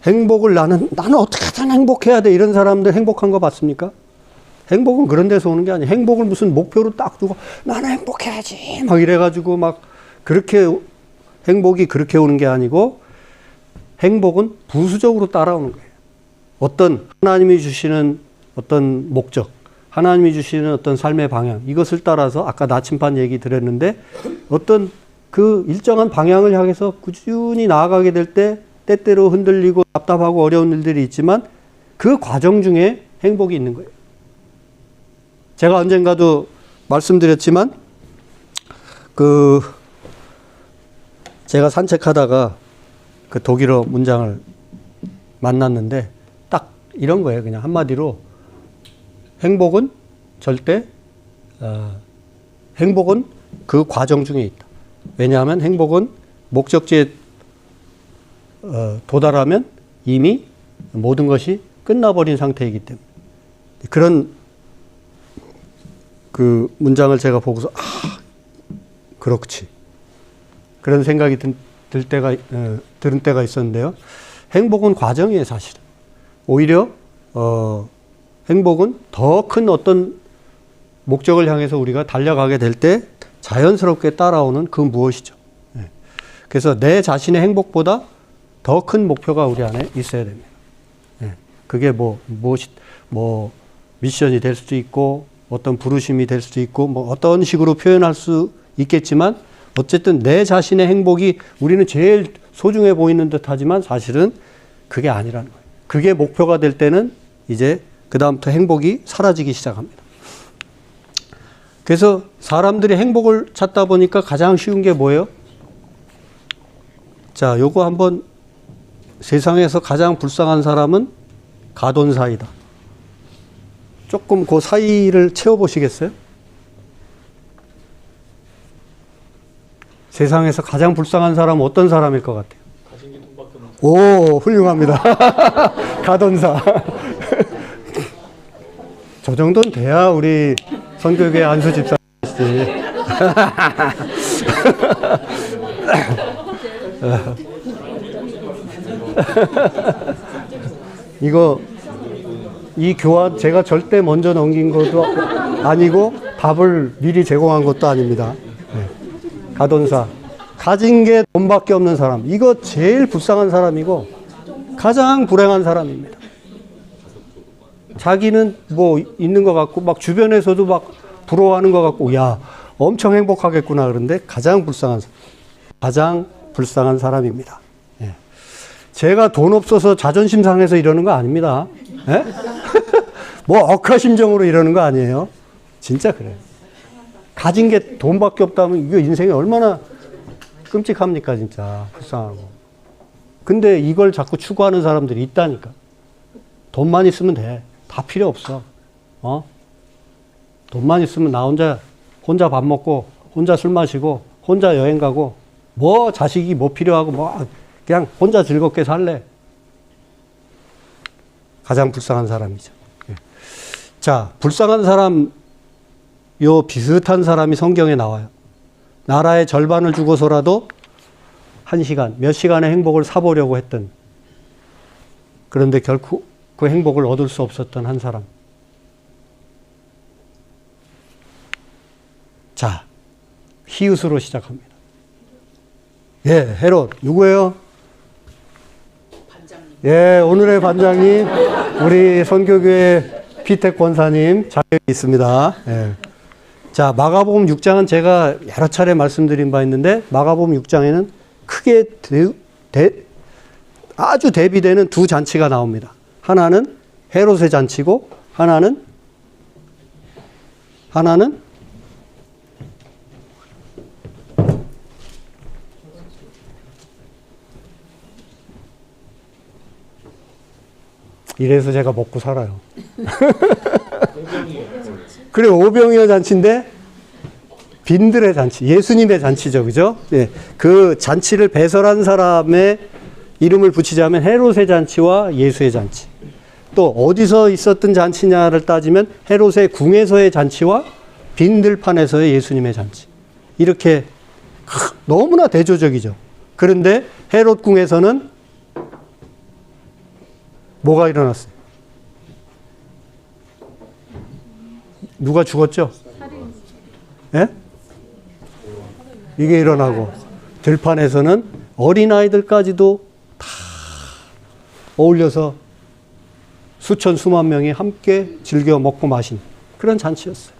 행복을 나는 어떻게든 행복해야 돼 이런 사람들 행복한 거 봤습니까? 행복은 그런 데서 오는 게 아니에요. 행복을 무슨 목표로 딱 두고 나는 행복해야지 막 이래가지고 막 그렇게 행복이 그렇게 오는 게 아니고 행복은 부수적으로 따라오는 거예요. 어떤 하나님이 주시는 어떤 목적, 하나님이 주시는 어떤 삶의 방향, 이것을 따라서 아까 나침반 얘기 드렸는데 어떤 그 일정한 방향을 향해서 꾸준히 나아가게 될 때 때때로 흔들리고 답답하고 어려운 일들이 있지만 그 과정 중에 행복이 있는 거예요. 제가 언젠가도 말씀드렸지만 제가 산책하다가 그 독일어 문장을 만났는데 딱 이런 거예요. 그냥 한마디로 행복은 행복은 그 과정 중에 있다. 왜냐하면 행복은 목적지에 도달하면 이미 모든 것이 끝나버린 상태이기 때문에 그런 그 문장을 제가 보고서 그렇지 그런 생각이 들은 때가 있었는데요. 행복은 과정이에요, 사실은. 오히려 행복은 더 큰 어떤 목적을 향해서 우리가 달려가게 될 때 자연스럽게 따라오는 그 무엇이죠. 그래서 내 자신의 행복보다 더 큰 목표가 우리 안에 있어야 됩니다. 그게 미션이 될 수도 있고 어떤 부르심이 될 수도 있고 어떤 식으로 표현할 수 있겠지만 어쨌든 내 자신의 행복이 우리는 제일 소중해 보이는 듯 하지만 사실은 그게 아니라는 거예요. 그게 목표가 될 때는 이제 그다음부터 행복이 사라지기 시작합니다. 그래서 사람들이 행복을 찾다 보니까 가장 쉬운 게 뭐예요? 자, 요거 한번 세상에서 가장 불쌍한 사람은 가돈사이다. 조금 그 사이를 채워보시겠어요? 세상에서 가장 불쌍한 사람은 어떤 사람일 것 같아요? 가진 게 돈밖에 없는 오, 훌륭합니다. 가돈사. 저 정도는 돼야 우리 선교교회 안수 집사님이시지. 이 교환 제가 절대 먼저 넘긴 것도 아니고 답을 미리 제공한 것도 아닙니다. 가돈사. 가진 게 돈밖에 없는 사람. 이거 제일 불쌍한 사람이고 가장 불행한 사람입니다. 자기는 뭐 있는 것 같고 막 주변에서도 막 부러워하는 것 같고 야 엄청 행복하겠구나 그런데 가장 불쌍한 사람입니다. 제가 돈 없어서 자존심 상해서 이러는 거 아닙니다. 뭐 억하심정으로 이러는 거 아니에요. 진짜 그래요. 가진 게 돈밖에 없다면 이거 인생이 얼마나 끔찍합니까 진짜. 불쌍하고. 근데 이걸 자꾸 추구하는 사람들이 있다니까. 돈만 있으면 돼. 다 필요 없어. 돈만 있으면 나 혼자 밥 먹고 혼자 술 마시고 혼자 여행 가고 뭐 자식이 뭐 필요하고 뭐 그냥 혼자 즐겁게 살래. 가장 불쌍한 사람이죠. 자, 불쌍한 사람 요 비슷한 사람이 성경에 나와요. 나라의 절반을 주고서라도 몇 시간의 행복을 사보려고 했던 그런데 결코 그 행복을 얻을 수 없었던 한 사람. 자, 히읗으로 시작합니다. 헤롯. 누구예요? 반장님. 오늘의 반장님, 우리 선교교회 피택 권사님 자리에 있습니다. 자, 마가복음 6장은 제가 여러 차례 말씀드린 바 있는데 마가복음 6장에는 크게 아주 대비되는 두 잔치가 나옵니다. 하나는 헤롯의 잔치고 하나는 이래서 제가 먹고 살아요. 그래, 오병이어 잔치인데 빈들의 잔치, 예수님의 잔치죠, 그죠? 그 잔치를 배설한 사람의 이름을 붙이자면 헤롯의 잔치와 예수의 잔치. 또 어디서 있었던 잔치냐를 따지면 헤롯의 궁에서의 잔치와 빈들판에서의 예수님의 잔치. 이렇게 너무나 대조적이죠. 그런데 헤롯 궁에서는 뭐가 일어났어요? 누가 죽었죠? 예? 이게 일어나고 들판에서는 어린아이들까지도 다 어울려서 수천 수만 명이 함께 즐겨 먹고 마신 그런 잔치였어요.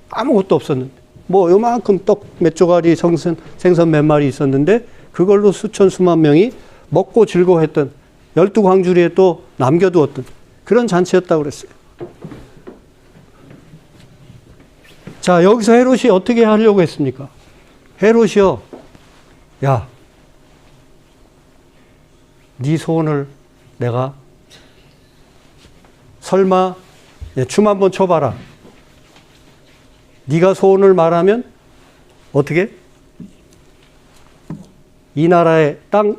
아무것도 없었는데 뭐 요만큼 떡 몇 조가리 생선 몇 마리 있었는데 그걸로 수천 수만 명이 먹고 즐거워했던 12광주리에 또 남겨두었던 그런 잔치였다고 그랬어요. 자, 여기서 헤롯이 어떻게 하려고 했습니까? 헤롯이요, 야, 네 소원을 내가 설마 춤 한번 춰봐라. 네가 소원을 말하면 어떻게? 이 나라의 땅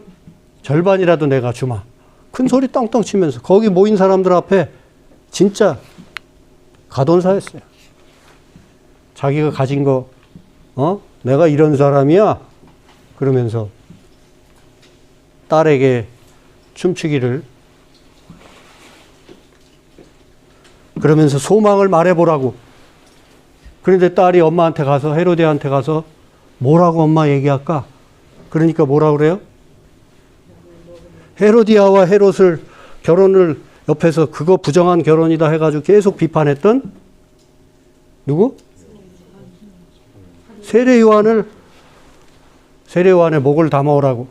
절반이라도 내가 주마. 큰 소리 떵떵 치면서 거기 모인 사람들 앞에 진짜 가돈사였어요. 자기가 가진 거, 내가 이런 사람이야. 그러면서 딸에게 춤추기를 그러면서 소망을 말해보라고. 그런데 딸이 엄마한테 가서 헤로데한테 가서 뭐라고 엄마 얘기할까? 그러니까 뭐라고 그래요? 헤로디아와 헤롯을 결혼을 옆에서 그거 부정한 결혼이다 해가지고 계속 비판했던 누구? 세례 요한의 목을 담아오라고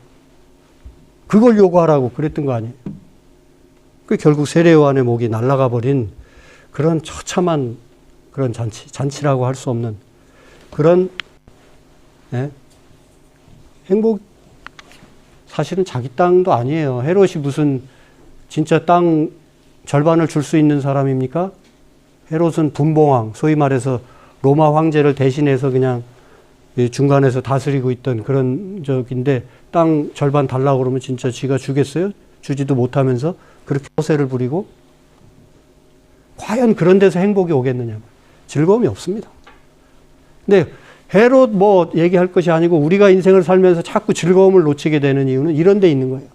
그걸 요구하라고 그랬던 거 아니에요? 그 결국 세례 요한의 목이 날아가 버린 그런 처참한 그런 잔치라고 할 수 없는 그런 행복. 사실은 자기 땅도 아니에요. 헤롯이 무슨 진짜 땅 절반을 줄 수 있는 사람입니까? 헤롯은 분봉왕, 소위 말해서 로마 황제를 대신해서 그냥 중간에서 다스리고 있던 그런 적인데 땅 절반 달라고 그러면 진짜 지가 주겠어요? 주지도 못하면서 그렇게 허세를 부리고 과연 그런 데서 행복이 오겠느냐. 즐거움이 없습니다. 근데 헤롯 뭐 얘기할 것이 아니고 우리가 인생을 살면서 자꾸 즐거움을 놓치게 되는 이유는 이런 데 있는 거예요.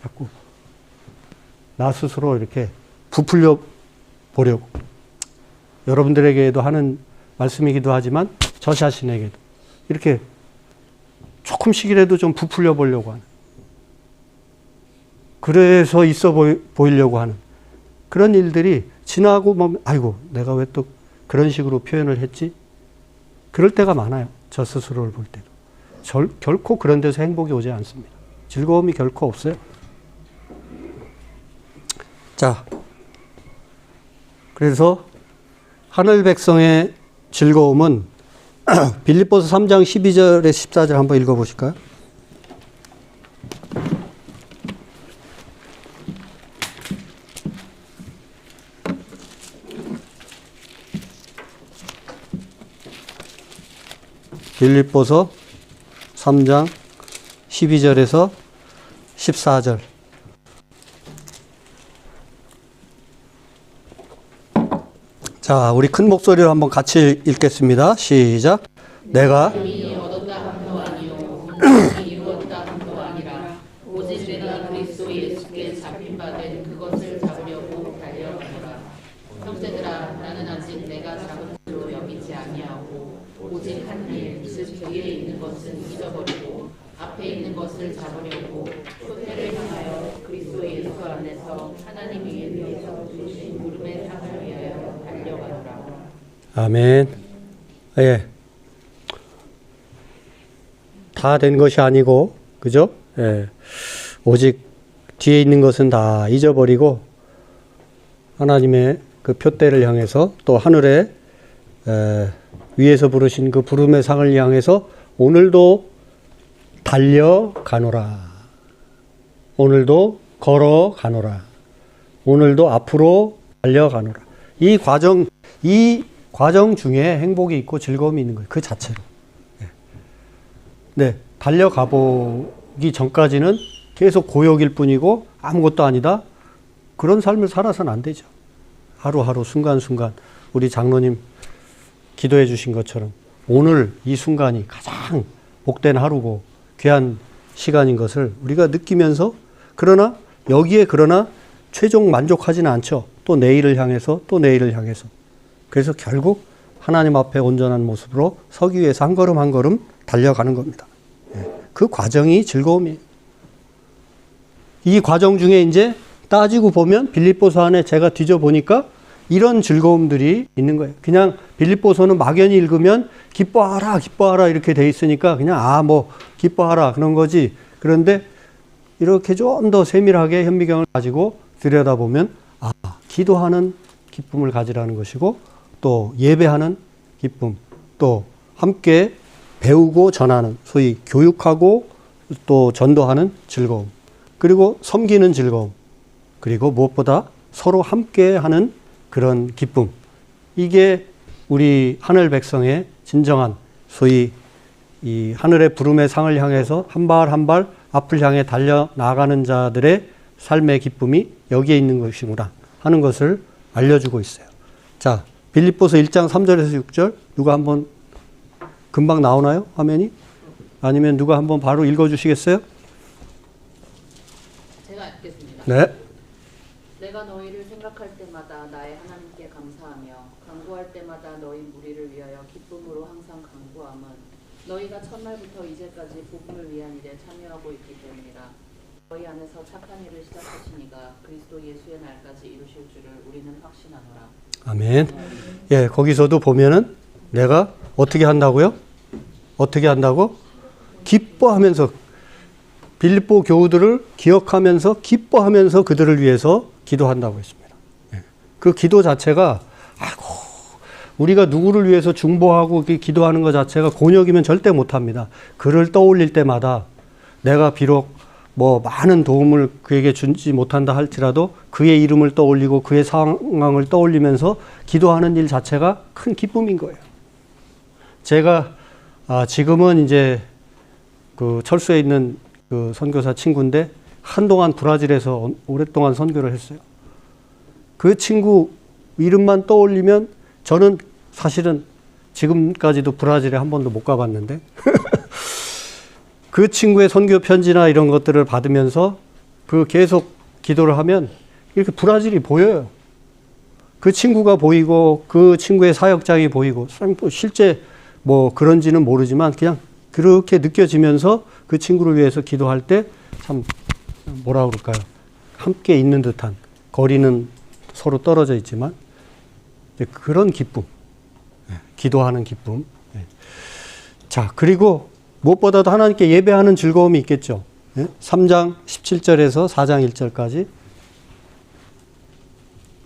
자꾸 나 스스로 이렇게 부풀려 보려고. 여러분들에게도 하는 말씀이기도 하지만 저 자신에게도 이렇게 조금씩이라도 좀 부풀려 보려고 하는. 그래서 있어 보이려고 하는 그런 일들이 지나고 보면 아이고 내가 왜 또 그런 식으로 표현을 했지? 그럴 때가 많아요. 저 스스로를 볼 때도. 결코 그런 데서 행복이 오지 않습니다. 즐거움이 결코 없어요. 자, 그래서 하늘 백성의 즐거움은 빌립보서 3장 12절에 14절 한번 읽어보실까요? 빌립보서 3장 12절에서 14절. 자, 우리 큰 목소리로 한번 같이 읽겠습니다. 시작. 내가 얻었다 함도 아니요 이루었다 함도 아니라 오직 내가 그리스도 예수께 잡힌 바 된 그것을 잡으려고 달려가노라. 형제들아, 나는 아직 내가 잡은 줄로 여기지 아니하고 오직 한 일, 즉 뒤에 있는 것은 잊어버리고 앞에 있는 것을 잡으려고 표대를 향하여 그리스도 예수 안에서 하나님이 위에서 주신 부름의 상을 위하여 달려가노라. 아멘. 예. 다 된 것이 아니고, 그죠? 예. 오직 뒤에 있는 것은 다 잊어버리고 하나님의 그 표대를 향해서 또 하늘에 위에서 부르신 그 부름의 상을 향해서 오늘도 달려가노라. 오늘도 걸어가노라. 오늘도 앞으로 달려가노라. 이 과정 중에 행복이 있고 즐거움이 있는 거예요. 그 자체로. 네, 달려가 보기 전까지는 계속 고역일 뿐이고 아무것도 아니다. 그런 삶을 살아서는 안 되죠. 하루하루 순간순간 우리 장로님 기도해 주신 것처럼 오늘 이 순간이 가장 복된 하루고 귀한 시간인 것을 우리가 느끼면서 그러나 여기에 최종 만족하지는 않죠. 또 내일을 향해서 또 내일을 향해서. 그래서 결국 하나님 앞에 온전한 모습으로 서기 위해서 한 걸음 한 걸음 달려가는 겁니다. 그 과정이 즐거움이에요. 이 과정 중에 이제 따지고 보면 빌립보서 안에 제가 뒤져보니까 이런 즐거움들이 있는 거예요. 그냥 빌립보서는 막연히 읽으면 기뻐하라, 기뻐하라 이렇게 돼 있으니까 그냥 뭐 기뻐하라 그런 거지. 그런데 이렇게 좀 더 세밀하게 현미경을 가지고 들여다보면 기도하는 기쁨을 가지라는 것이고 또 예배하는 기쁨, 또 함께 배우고 전하는 소위 교육하고 또 전도하는 즐거움, 그리고 섬기는 즐거움, 그리고 무엇보다 서로 함께하는 그런 기쁨. 이게 우리 하늘 백성의 진정한 소위 이 하늘의 부름의 상을 향해서 한 발 한 발 앞을 향해 달려나가는 자들의 삶의 기쁨이 여기에 있는 것이구나 하는 것을 알려주고 있어요. 자, 빌립보서 1장 3절에서 6절 누가 한번 금방 나오나요? 화면이? 아니면 누가 한번 바로 읽어주시겠어요? 제가 읽겠습니다. 네. 내가 너희를 생각할 때마다 나의 하나님께 감사하며 간구할 때마다 너희 무리를 위하여 기쁨으로 항상 간구함은 너희가 첫날부터 이제까지 복음을 위한 일에 참여하고 있기 때문이라. 너희 안에서 착한 일을 시작하시니가 그리스도 예수의 날까지 이루실 줄을 우리는 확신하노라. 아멘. 예, 거기서도 보면은 내가 어떻게 한다고요? 어떻게 한다고? 기뻐하면서 빌립보 교우들을 기억하면서 기뻐하면서 그들을 위해서 기도한다고 했습니다. 예. 그 기도 자체가 우리가 누구를 위해서 중보하고 기도하는 것 자체가 곤욕이면 절대 못합니다. 그를 떠올릴 때마다 내가 비록 뭐 많은 도움을 그에게 주지 못한다 할지라도 그의 이름을 떠올리고 그의 상황을 떠올리면서 기도하는 일 자체가 큰 기쁨인 거예요. 제가 지금은 이제 그 철수에 있는 그 선교사 친구인데 한동안 브라질에서 오랫동안 선교를 했어요. 그 친구 이름만 떠올리면 저는 사실은 지금까지도 브라질에 한 번도 못 가봤는데 그 친구의 선교 편지나 이런 것들을 받으면서 그 계속 기도를 하면 이렇게 브라질이 보여요. 그 친구가 보이고 그 친구의 사역장이 보이고 실제 뭐 그런지는 모르지만 그냥 그렇게 느껴지면서 그 친구를 위해서 기도할 때 참 뭐라 그럴까요? 함께 있는 듯한, 거리는 서로 떨어져 있지만 그런 기쁨, 기도하는 기쁨. 자, 그리고 무엇보다도 하나님께 예배하는 즐거움이 있겠죠. 3장 17절에서 4장 1절까지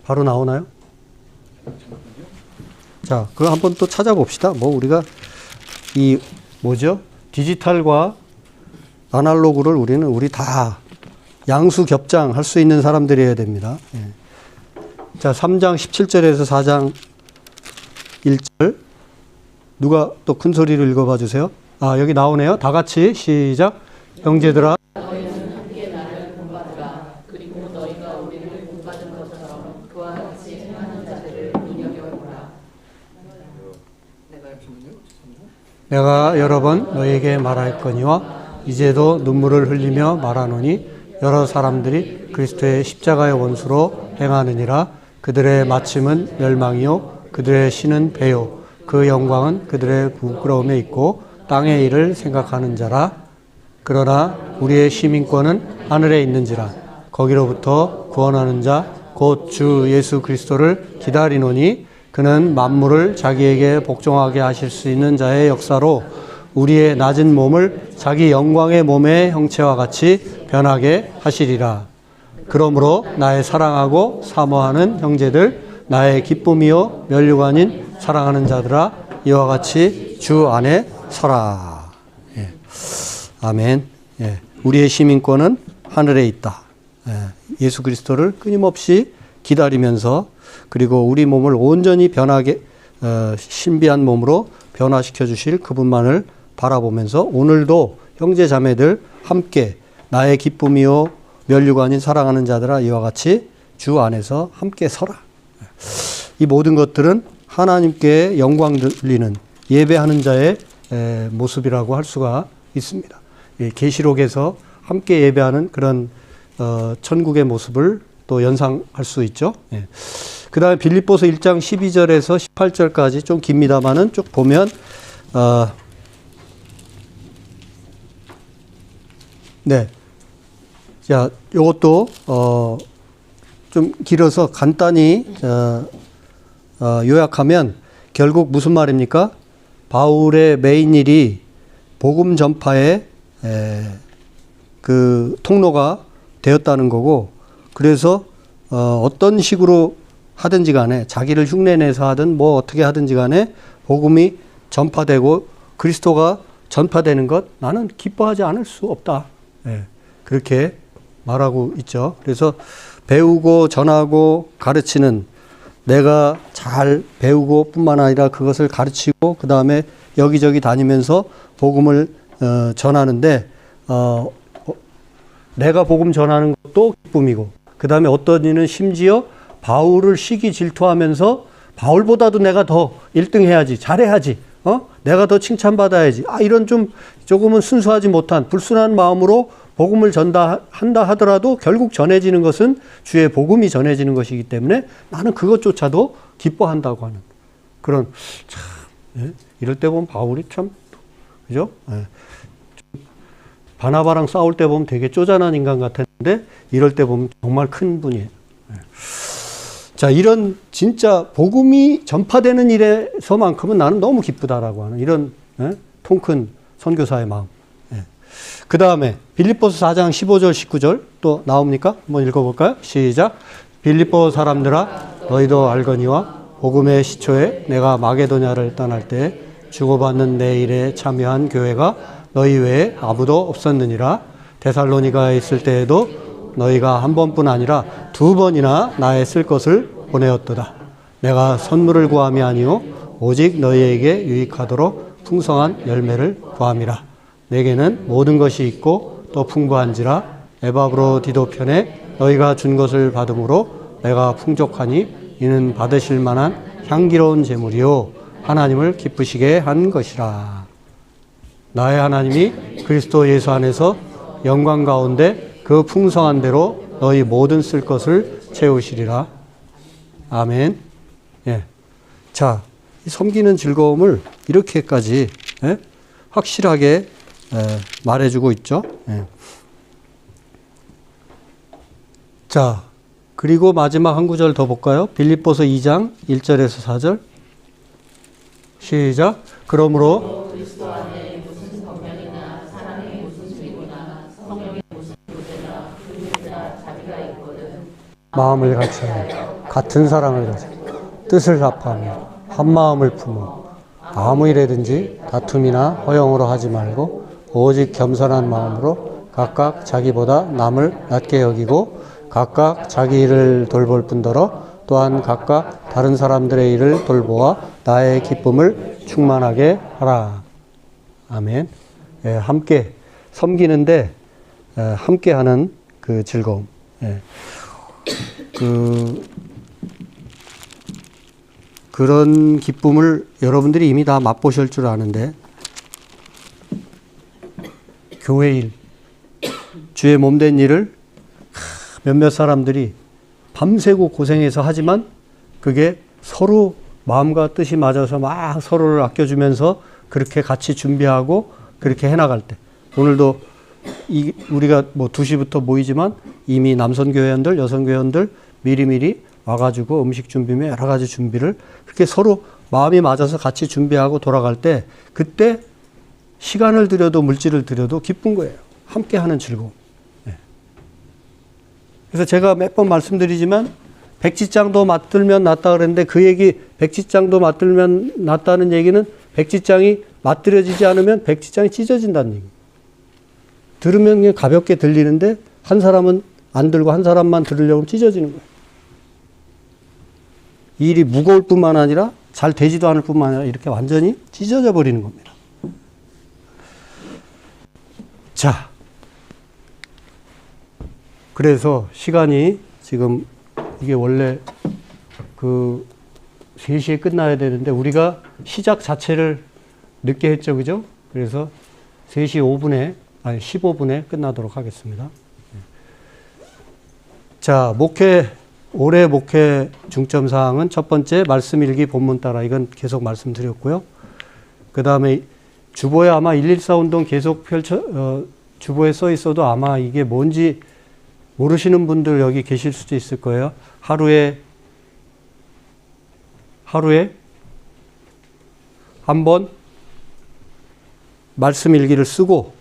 바로 나오나요? 자, 그거 한번 또 찾아봅시다. 뭐 우리가 이 뭐죠? 디지털과 아날로그를 우리 다 양수겹장 할 수 있는 사람들이어야 됩니다. 자, 3장 17절에서 4장 1절 누가 또 큰 소리로 읽어봐 주세요. 여기 나오네요. 다 같이 시작. 형제들아 너희는 함께 나를 본받으라. 그리고 너희가 우리를 본받은 것처럼 그와 같이 행하는 자들을 눈여겨보라. 내가 여러 번 너에게 말할거니와 이제도 눈물을 흘리며 말하노니 여러 사람들이 그리스도의 십자가의 원수로 행하느니라. 그들의 마침은 멸망이요 그들의 신은 배요 그 영광은 그들의 부끄러움에 있고 땅의 일을 생각하는 자라. 그러나 우리의 시민권은 하늘에 있는지라. 거기로부터 구원하는 자 곧 주 예수 그리스도를 기다리노니 그는 만물을 자기에게 복종하게 하실 수 있는 자의 역사로 우리의 낮은 몸을 자기 영광의 몸의 형체와 같이 변하게 하시리라. 그러므로 나의 사랑하고 사모하는 형제들, 나의 기쁨이요 면류관인 사랑하는 자들아, 이와 같이 주 안에 서라. 예. 아멘. 예. 우리의 시민권은 하늘에 있다. 예수 그리스도를 끊임없이 기다리면서 그리고 우리 몸을 온전히 변하게 신비한 몸으로 변화시켜 주실 그분만을 바라보면서 오늘도 형제 자매들 함께 나의 기쁨이요 면류관인 사랑하는 자들아 이와 같이 주 안에서 함께 서라. 이 모든 것들은 하나님께 영광 돌리는 예배하는 자의 모습이라고 할 수가 있습니다. 계시록에서 함께 예배하는 그런 천국의 모습을 또 연상할 수 있죠. 예. 그 다음에 빌립보서 1장 12절에서 18절까지 좀 깁니다만은 쭉 보면, 네. 자, 요것도, 좀 길어서 간단히, 요약하면 결국 무슨 말입니까? 바울의 메인 일이 복음 전파의 그 통로가 되었다는 거고, 그래서 어떤 식으로 하든지 간에 자기를 흉내내서 하든 뭐 어떻게 하든지 간에 복음이 전파되고 그리스도가 전파되는 것 나는 기뻐하지 않을 수 없다. 예, 그렇게 말하고 있죠. 그래서 배우고 전하고 가르치는, 내가 잘 배우고 뿐만 아니라 그것을 가르치고 그 다음에 여기저기 다니면서 복음을 전하는데, 내가 복음 전하는 것도 기쁨이고, 그 다음에 어떤 이는 심지어 바울을 시기 질투하면서 바울보다도 내가 더 1등 해야지, 잘해야지, 내가 더 칭찬받아야지. 이런 조금은 순수하지 못한 불순한 마음으로 복음을 한다 하더라도 결국 전해지는 것은 주의 복음이 전해지는 것이기 때문에 나는 그것조차도 기뻐한다고 하는 그런, 참, 예? 이럴 때 보면 바울이 참, 그죠? 예. 바나바랑 싸울 때 보면 되게 쪼잔한 인간 같았는데 이럴 때 보면 정말 큰 분이에요. 예. 자, 이런 진짜 복음이 전파되는 일에서만큼은 나는 너무 기쁘다라고 하는 이런, 예? 통큰 선교사의 마음. 예. 그 다음에 빌립보서 4장 15절 19절 또 나옵니까? 한번 읽어볼까요? 시작. 빌립보 사람들아 너희도 알거니와 복음의 시초에 내가 마게도냐를 떠날 때 주고받는 내 일에 참여한 교회가 너희 외에 아무도 없었느니라. 데살로니가에 있을 때에도 너희가 한 번뿐 아니라 2번이나 나의 쓸 것을 보내었도다. 내가 선물을 구함이 아니요 오직 너희에게 유익하도록 풍성한 열매를 구함이라. 내게는 모든 것이 있고 또 풍부한지라. 에바브로디도 편에 너희가 준 것을 받음으로 내가 풍족하니 이는 받으실 만한 향기로운 제물이요 하나님을 기쁘시게 한 것이라. 나의 하나님이 그리스도 예수 안에서 영광 가운데 그 풍성한 대로 너희 모든 쓸 것을 채우시리라. 아멘. 예. 자, 이 섬기는 즐거움을 이렇게까지, 예? 확실하게 말해주고 있죠. 예. 자, 그리고 마지막 한 구절 더 볼까요? 빌립보서 2장 1절에서 4절. 시작. 그러므로 마음을 같이하여 같은 사랑을 가져 뜻을 합하며 한 마음을 품어 아무 일에든지 다툼이나 허영으로 하지 말고 오직 겸손한 마음으로 각각 자기보다 남을 낮게 여기고 각각 자기 일을 돌볼 뿐더러 또한 각각 다른 사람들의 일을 돌보아 나의 기쁨을 충만하게 하라. 아멘. 예, 함께 섬기는데 함께하는 그 즐거움. 예. 그런 기쁨을 여러분들이 이미 다 맛보실 줄 아는데, 교회 일, 주의 몸된 일을 몇몇 사람들이 밤새고 고생해서 하지만 그게 서로 마음과 뜻이 맞아서 막 서로를 아껴주면서 그렇게 같이 준비하고 그렇게 해나갈 때, 오늘도 우리가 뭐 2시부터 모이지만 이미 남선교회원들, 여성교회원들 미리미리 와가지고 음식 준비며 여러 가지 준비를 그렇게 서로 마음이 맞아서 같이 준비하고 돌아갈 때, 그때 시간을 들여도 물질을 들여도 기쁜 거예요. 함께 하는 즐거움. 네. 그래서 제가 몇 번 말씀드리지만 백지장도 맞들면 낫다 그랬는데 그 얘기, 백지장도 맞들면 낫다는 얘기는 백지장이 맞들여지지 않으면 백지장이 찢어진다는 얘기예요. 들으면 그냥 가볍게 들리는데 한 사람은 안 들고 한 사람만 들으려고 찢어지는 거예요. 이 일이 무거울 뿐만 아니라 잘 되지도 않을 뿐만 아니라 이렇게 완전히 찢어져 버리는 겁니다. 자, 그래서 시간이 지금 이게 원래 그 3시에 끝나야 되는데 우리가 시작 자체를 늦게 했죠, 그죠? 그래서 3시 15분에 끝나도록 하겠습니다. 자, 올해 목회 중점 사항은 첫 번째 말씀 일기 본문 따라, 이건 계속 말씀드렸고요. 그 다음에 주보에 아마 114 운동 계속 주보에 써 있어도 아마 이게 뭔지 모르시는 분들 여기 계실 수도 있을 거예요. 하루에 한 번 말씀 일기를 쓰고,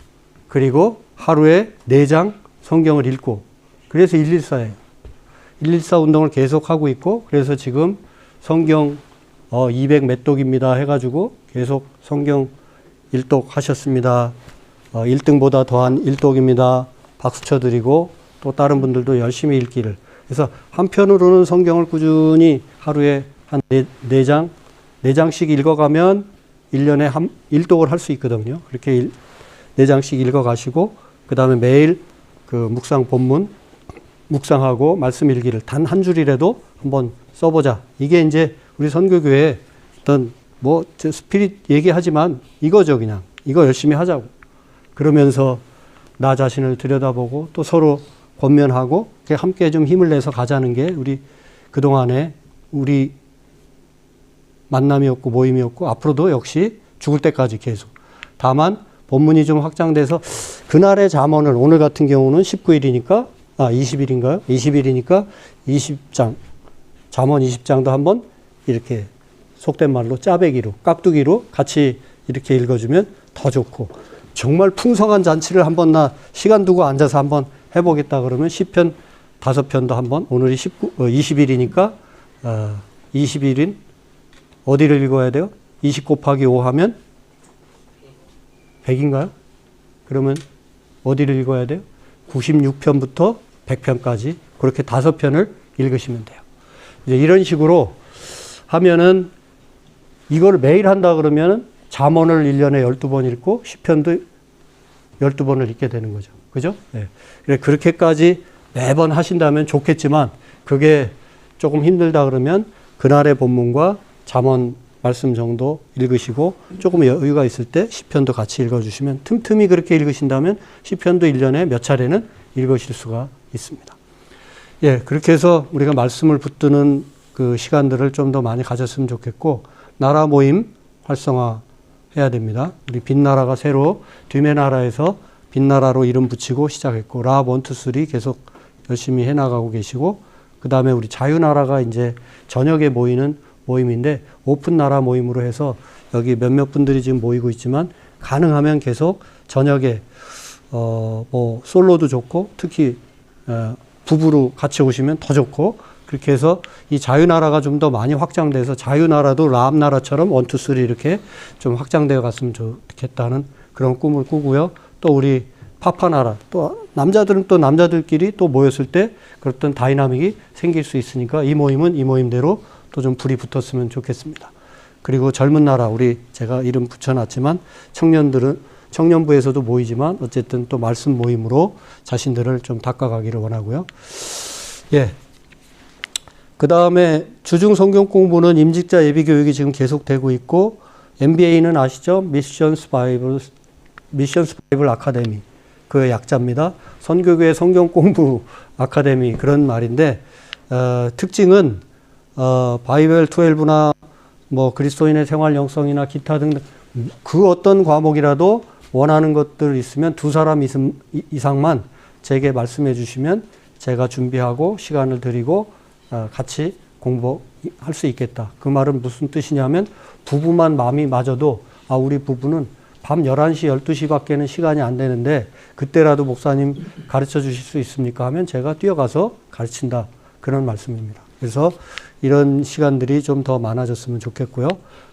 그리고 하루에 4장 성경을 읽고, 그래서 114예요. 114 운동을 계속 하고 있고, 그래서 지금 성경 200 몇 독입니다 해가지고 계속 성경 1독 하셨습니다. 1등보다 더한 1독입니다. 박수 쳐드리고, 또 다른 분들도 열심히 읽기를. 그래서 한편으로는 성경을 꾸준히 하루에 한 4장씩 읽어가면 1년에 1독을 할 수 있거든요. 그렇게 4장씩 읽어가시고, 그 다음에 매일 그 묵상 본문 묵상하고 말씀 일기를 단 한 줄이라도 한번 써보자. 이게 이제 우리 선교교회 어떤 스피릿 얘기하지만 이거죠. 그냥 이거 열심히 하자고. 그러면서 나 자신을 들여다보고 또 서로 권면하고 함께 좀 힘을 내서 가자는 게 우리 그동안에 우리 만남이었고 모임이었고, 앞으로도 역시 죽을 때까지 계속. 다만 본문이 좀 확장돼서 그날의 잠언을, 오늘 같은 경우는 19일이니까 20일인가요? 20일이니까 20장, 잠언 20장도 한번 이렇게 속된 말로 짜배기로, 깍두기로 같이 이렇게 읽어주면 더 좋고, 정말 풍성한 잔치를 한번 나 시간 두고 앉아서 한번 해보겠다 그러면 시편 5편도 한번, 오늘이 20일이니까 20일인 어디를 읽어야 돼요? 20 곱하기 5 하면 100인가요? 그러면 어디를 읽어야 돼요? 96편부터 100편까지 그렇게 5편을 읽으시면 돼요. 이제 이런 식으로 하면은, 이걸 매일 한다 그러면 잠언을 1년에 12번 읽고 시편도 12번을 읽게 되는 거죠. 그죠? 네. 그렇게까지 매번 하신다면 좋겠지만, 그게 조금 힘들다 그러면 그날의 본문과 잠언 말씀 정도 읽으시고, 조금 여유가 있을 때 시편도 같이 읽어주시면, 틈틈이 그렇게 읽으신다면 시편도 1년에 몇 차례는 읽으실 수가 있습니다. 예, 그렇게 해서 우리가 말씀을 붙드는 그 시간들을 좀 더 많이 가졌으면 좋겠고, 나라 모임 활성화해야 됩니다. 우리 빛나라가 새로 뒤메나라에서 빛나라로 이름 붙이고 시작했고, 라 1, 2, 3 계속 열심히 해나가고 계시고, 그 다음에 우리 자유나라가 이제 저녁에 모이는 모임인데, 오픈나라 모임으로 해서 여기 몇몇 분들이 지금 모이고 있지만, 가능하면 계속 저녁에 솔로도 좋고, 특히 부부로 같이 오시면 더 좋고, 그렇게 해서 이 자유나라가 좀 더 많이 확장돼서 자유나라도 라합나라처럼 1, 2, 3 이렇게 좀 확장되어 갔으면 좋겠다는 그런 꿈을 꾸고요. 또 우리 파파나라, 또 남자들은 또 남자들끼리 또 모였을 때 그랬던 다이나믹이 생길 수 있으니까, 이 모임은 이 모임대로 또 좀 불이 붙었으면 좋겠습니다. 그리고 젊은 나라, 우리 제가 이름 붙여놨지만 청년부에서도 모이지만 어쨌든 또 말씀 모임으로 자신들을 좀 닦아가기를 원하고요. 예. 그 다음에 주중 성경 공부는 임직자 예비 교육이 지금 계속되고 있고, MBA는 아시죠? 미션스 바이블 아카데미. 그 약자입니다. 선교교회 성경 공부 아카데미, 그런 말인데, 특징은 바이블 12나 그리스도인의 생활 영성이나 기타 등등 그 어떤 과목이라도 원하는 것들 있으면 2사람 이상만 제게 말씀해 주시면 제가 준비하고 시간을 드리고 같이 공부할 수 있겠다. 그 말은 무슨 뜻이냐면, 부부만 마음이 맞아도 우리 부부는 밤 11시, 12시밖에는 시간이 안 되는데 그때라도 목사님 가르쳐 주실 수 있습니까? 하면 제가 뛰어가서 가르친다. 그런 말씀입니다. 그래서 이런 시간들이 좀 더 많아졌으면 좋겠고요.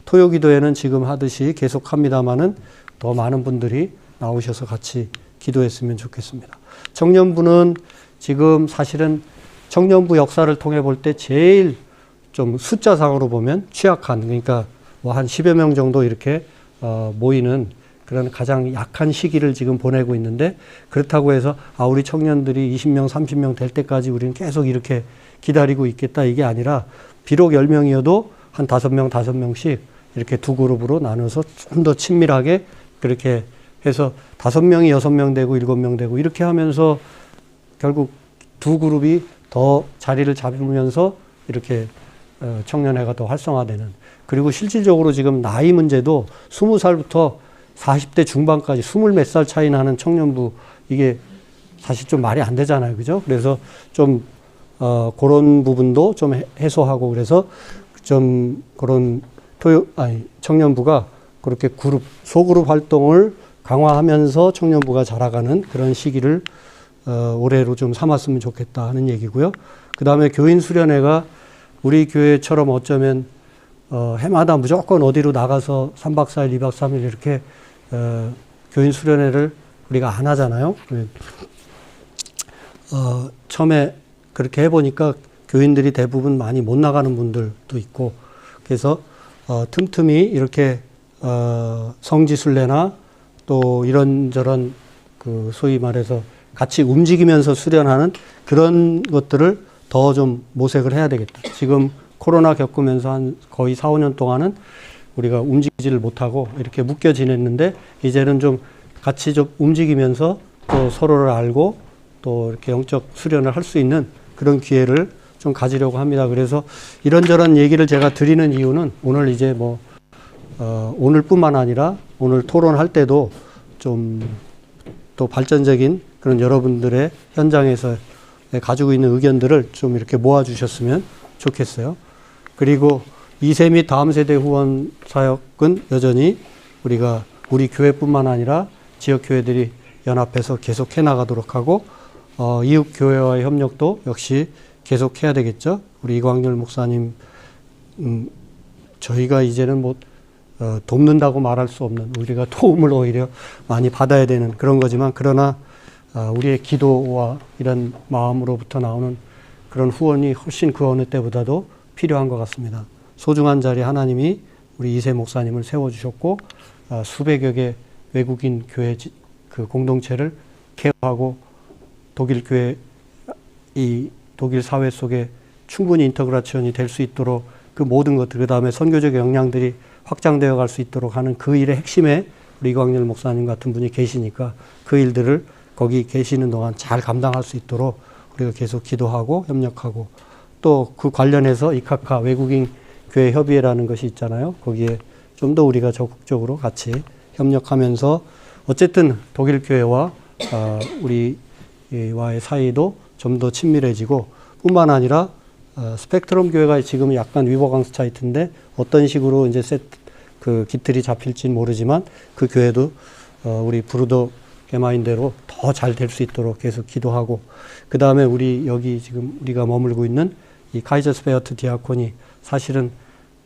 토요 기도회는 지금 하듯이 계속 합니다마는 더 많은 분들이 나오셔서 같이 기도했으면 좋겠습니다. 청년부는 지금 사실은 청년부 역사를 통해 볼 때 제일 좀 숫자상으로 보면 취약한, 그러니까 한 10여 명 정도 이렇게 모이는 그런 가장 약한 시기를 지금 보내고 있는데, 그렇다고 해서 우리 청년들이 20명, 30명 될 때까지 우리는 계속 이렇게 기다리고 있겠다, 이게 아니라, 비록 10명이어도 한 5명, 5명씩 이렇게 두 그룹으로 나눠서 좀 더 친밀하게 그렇게 해서 5명이 6명 되고 7명 되고 이렇게 하면서 결국 두 그룹이 더 자리를 잡으면서 이렇게 청년회가 더 활성화되는, 그리고 실질적으로 지금 나이 문제도 20살부터 40대 중반까지 20몇 살 차이 나는 청년부, 이게 사실 좀 말이 안 되잖아요. 그죠? 그래서 좀 그런 부분도 좀 해소하고, 그래서 좀 그런 청년부가 그렇게 소그룹 활동을 강화하면서 청년부가 자라가는 그런 시기를 올해로 좀 삼았으면 좋겠다 하는 얘기고요. 그 다음에 교인 수련회가 우리 교회처럼 어쩌면 해마다 무조건 어디로 나가서 3박 4일, 2박 3일 이렇게 교인 수련회를 우리가 안 하잖아요. 처음에 그렇게 해보니까 교인들이 대부분 많이 못 나가는 분들도 있고, 그래서 틈틈이 이렇게 성지순례나 또 이런저런 그 소위 말해서 같이 움직이면서 수련하는 그런 것들을 더 좀 모색을 해야 되겠다. 지금 코로나 겪으면서 한 거의 4, 5년 동안은 우리가 움직이지를 못하고 이렇게 묶여 지냈는데, 이제는 좀 같이 좀 움직이면서 또 서로를 알고 또 이렇게 영적 수련을 할 수 있는 그런 기회를 좀 가지려고 합니다. 그래서 이런저런 얘기를 제가 드리는 이유는, 오늘 이제 오늘뿐만 아니라 오늘 토론할 때도 좀 또 발전적인 그런 여러분들의 현장에서 가지고 있는 의견들을 좀 이렇게 모아주셨으면 좋겠어요. 그리고 2세 및 다음 세대 후원 사역은 여전히 우리 교회뿐만 아니라 지역 교회들이 연합해서 계속 해나가도록 하고, 이웃 교회와의 협력도 역시 계속해야 되겠죠. 우리 이광열 목사님, 저희가 이제는 돕는다고 말할 수 없는, 우리가 도움을 오히려 많이 받아야 되는 그런 거지만, 그러나 우리의 기도와 이런 마음으로부터 나오는 그런 후원이 훨씬 그 어느 때보다도 필요한 것 같습니다. 소중한 자리 하나님이 우리 이세 목사님을 세워주셨고, 수백여 개 외국인 교회 그 공동체를 케어하고, 독일 교회, 이 독일 사회 속에 충분히 인터그라션이 될 수 있도록 그 모든 것들, 그 다음에 선교적 역량들이 확장되어 갈 수 있도록 하는 그 일의 핵심에 우리 이광열 목사님 같은 분이 계시니까, 그 일들을 거기 계시는 동안 잘 감당할 수 있도록 우리가 계속 기도하고 협력하고, 또 그 관련해서 이카카 외국인 교회 협의회라는 것이 있잖아요. 거기에 좀 더 우리가 적극적으로 같이 협력하면서, 어쨌든 독일 교회와 우리와의 사이도 좀 더 친밀해지고, 뿐만 아니라 스펙트럼 교회가 지금 약간 위버강스차이트인데 어떤 식으로 이제 그 깃들이 잡힐지는 모르지만, 그 교회도 우리 브루더 게마인대로 더 잘 될 수 있도록 계속 기도하고, 그 다음에 우리 여기 지금 우리가 머물고 있는 이 카이저스베어트 디아코니, 사실은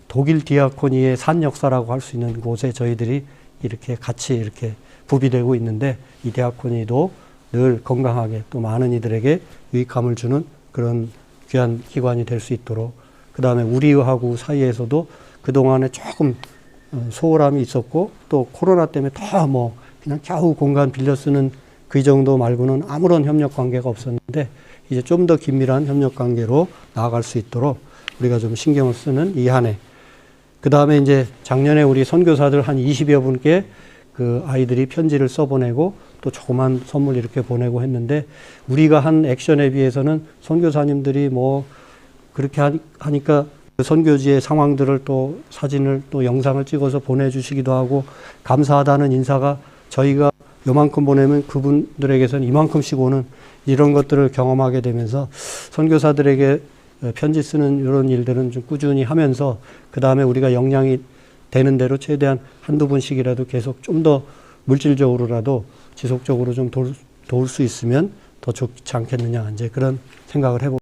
독일 디아코니의 산 역사라고 할 수 있는 곳에 저희들이 이렇게 같이 이렇게 부비되고 있는데, 이 디아코니도 늘 건강하게 또 많은 이들에게 유익함을 주는 그런 귀한 기관이 될 수 있도록, 그 다음에 우리하고 사이에서도 그동안에 조금 소홀함이 있었고, 또 코로나 때문에 더 그냥 겨우 공간 빌려 쓰는 그 정도 말고는 아무런 협력 관계가 없었는데, 이제 좀 더 긴밀한 협력 관계로 나아갈 수 있도록 우리가 좀 신경을 쓰는 이 한 해. 그 다음에 이제 작년에 우리 선교사들 한 20여 분께 그 아이들이 편지를 써보내고 또 조그만 선물 이렇게 보내고 했는데, 우리가 한 액션에 비해서는 선교사님들이 그렇게 하니까 그 선교지의 상황들을 또 사진을 또 영상을 찍어서 보내주시기도 하고, 감사하다는 인사가 저희가 요만큼 보내면 그분들에게서는 이만큼씩 오는 이런 것들을 경험하게 되면서, 선교사들에게 편지 쓰는 이런 일들은 좀 꾸준히 하면서, 그 다음에 우리가 역량이 되는 대로 최대한 한두 분씩이라도 계속 좀 더 물질적으로라도 지속적으로 좀 도울 수 있으면 더 좋지 않겠느냐, 이제 그런 생각을 해봅니다.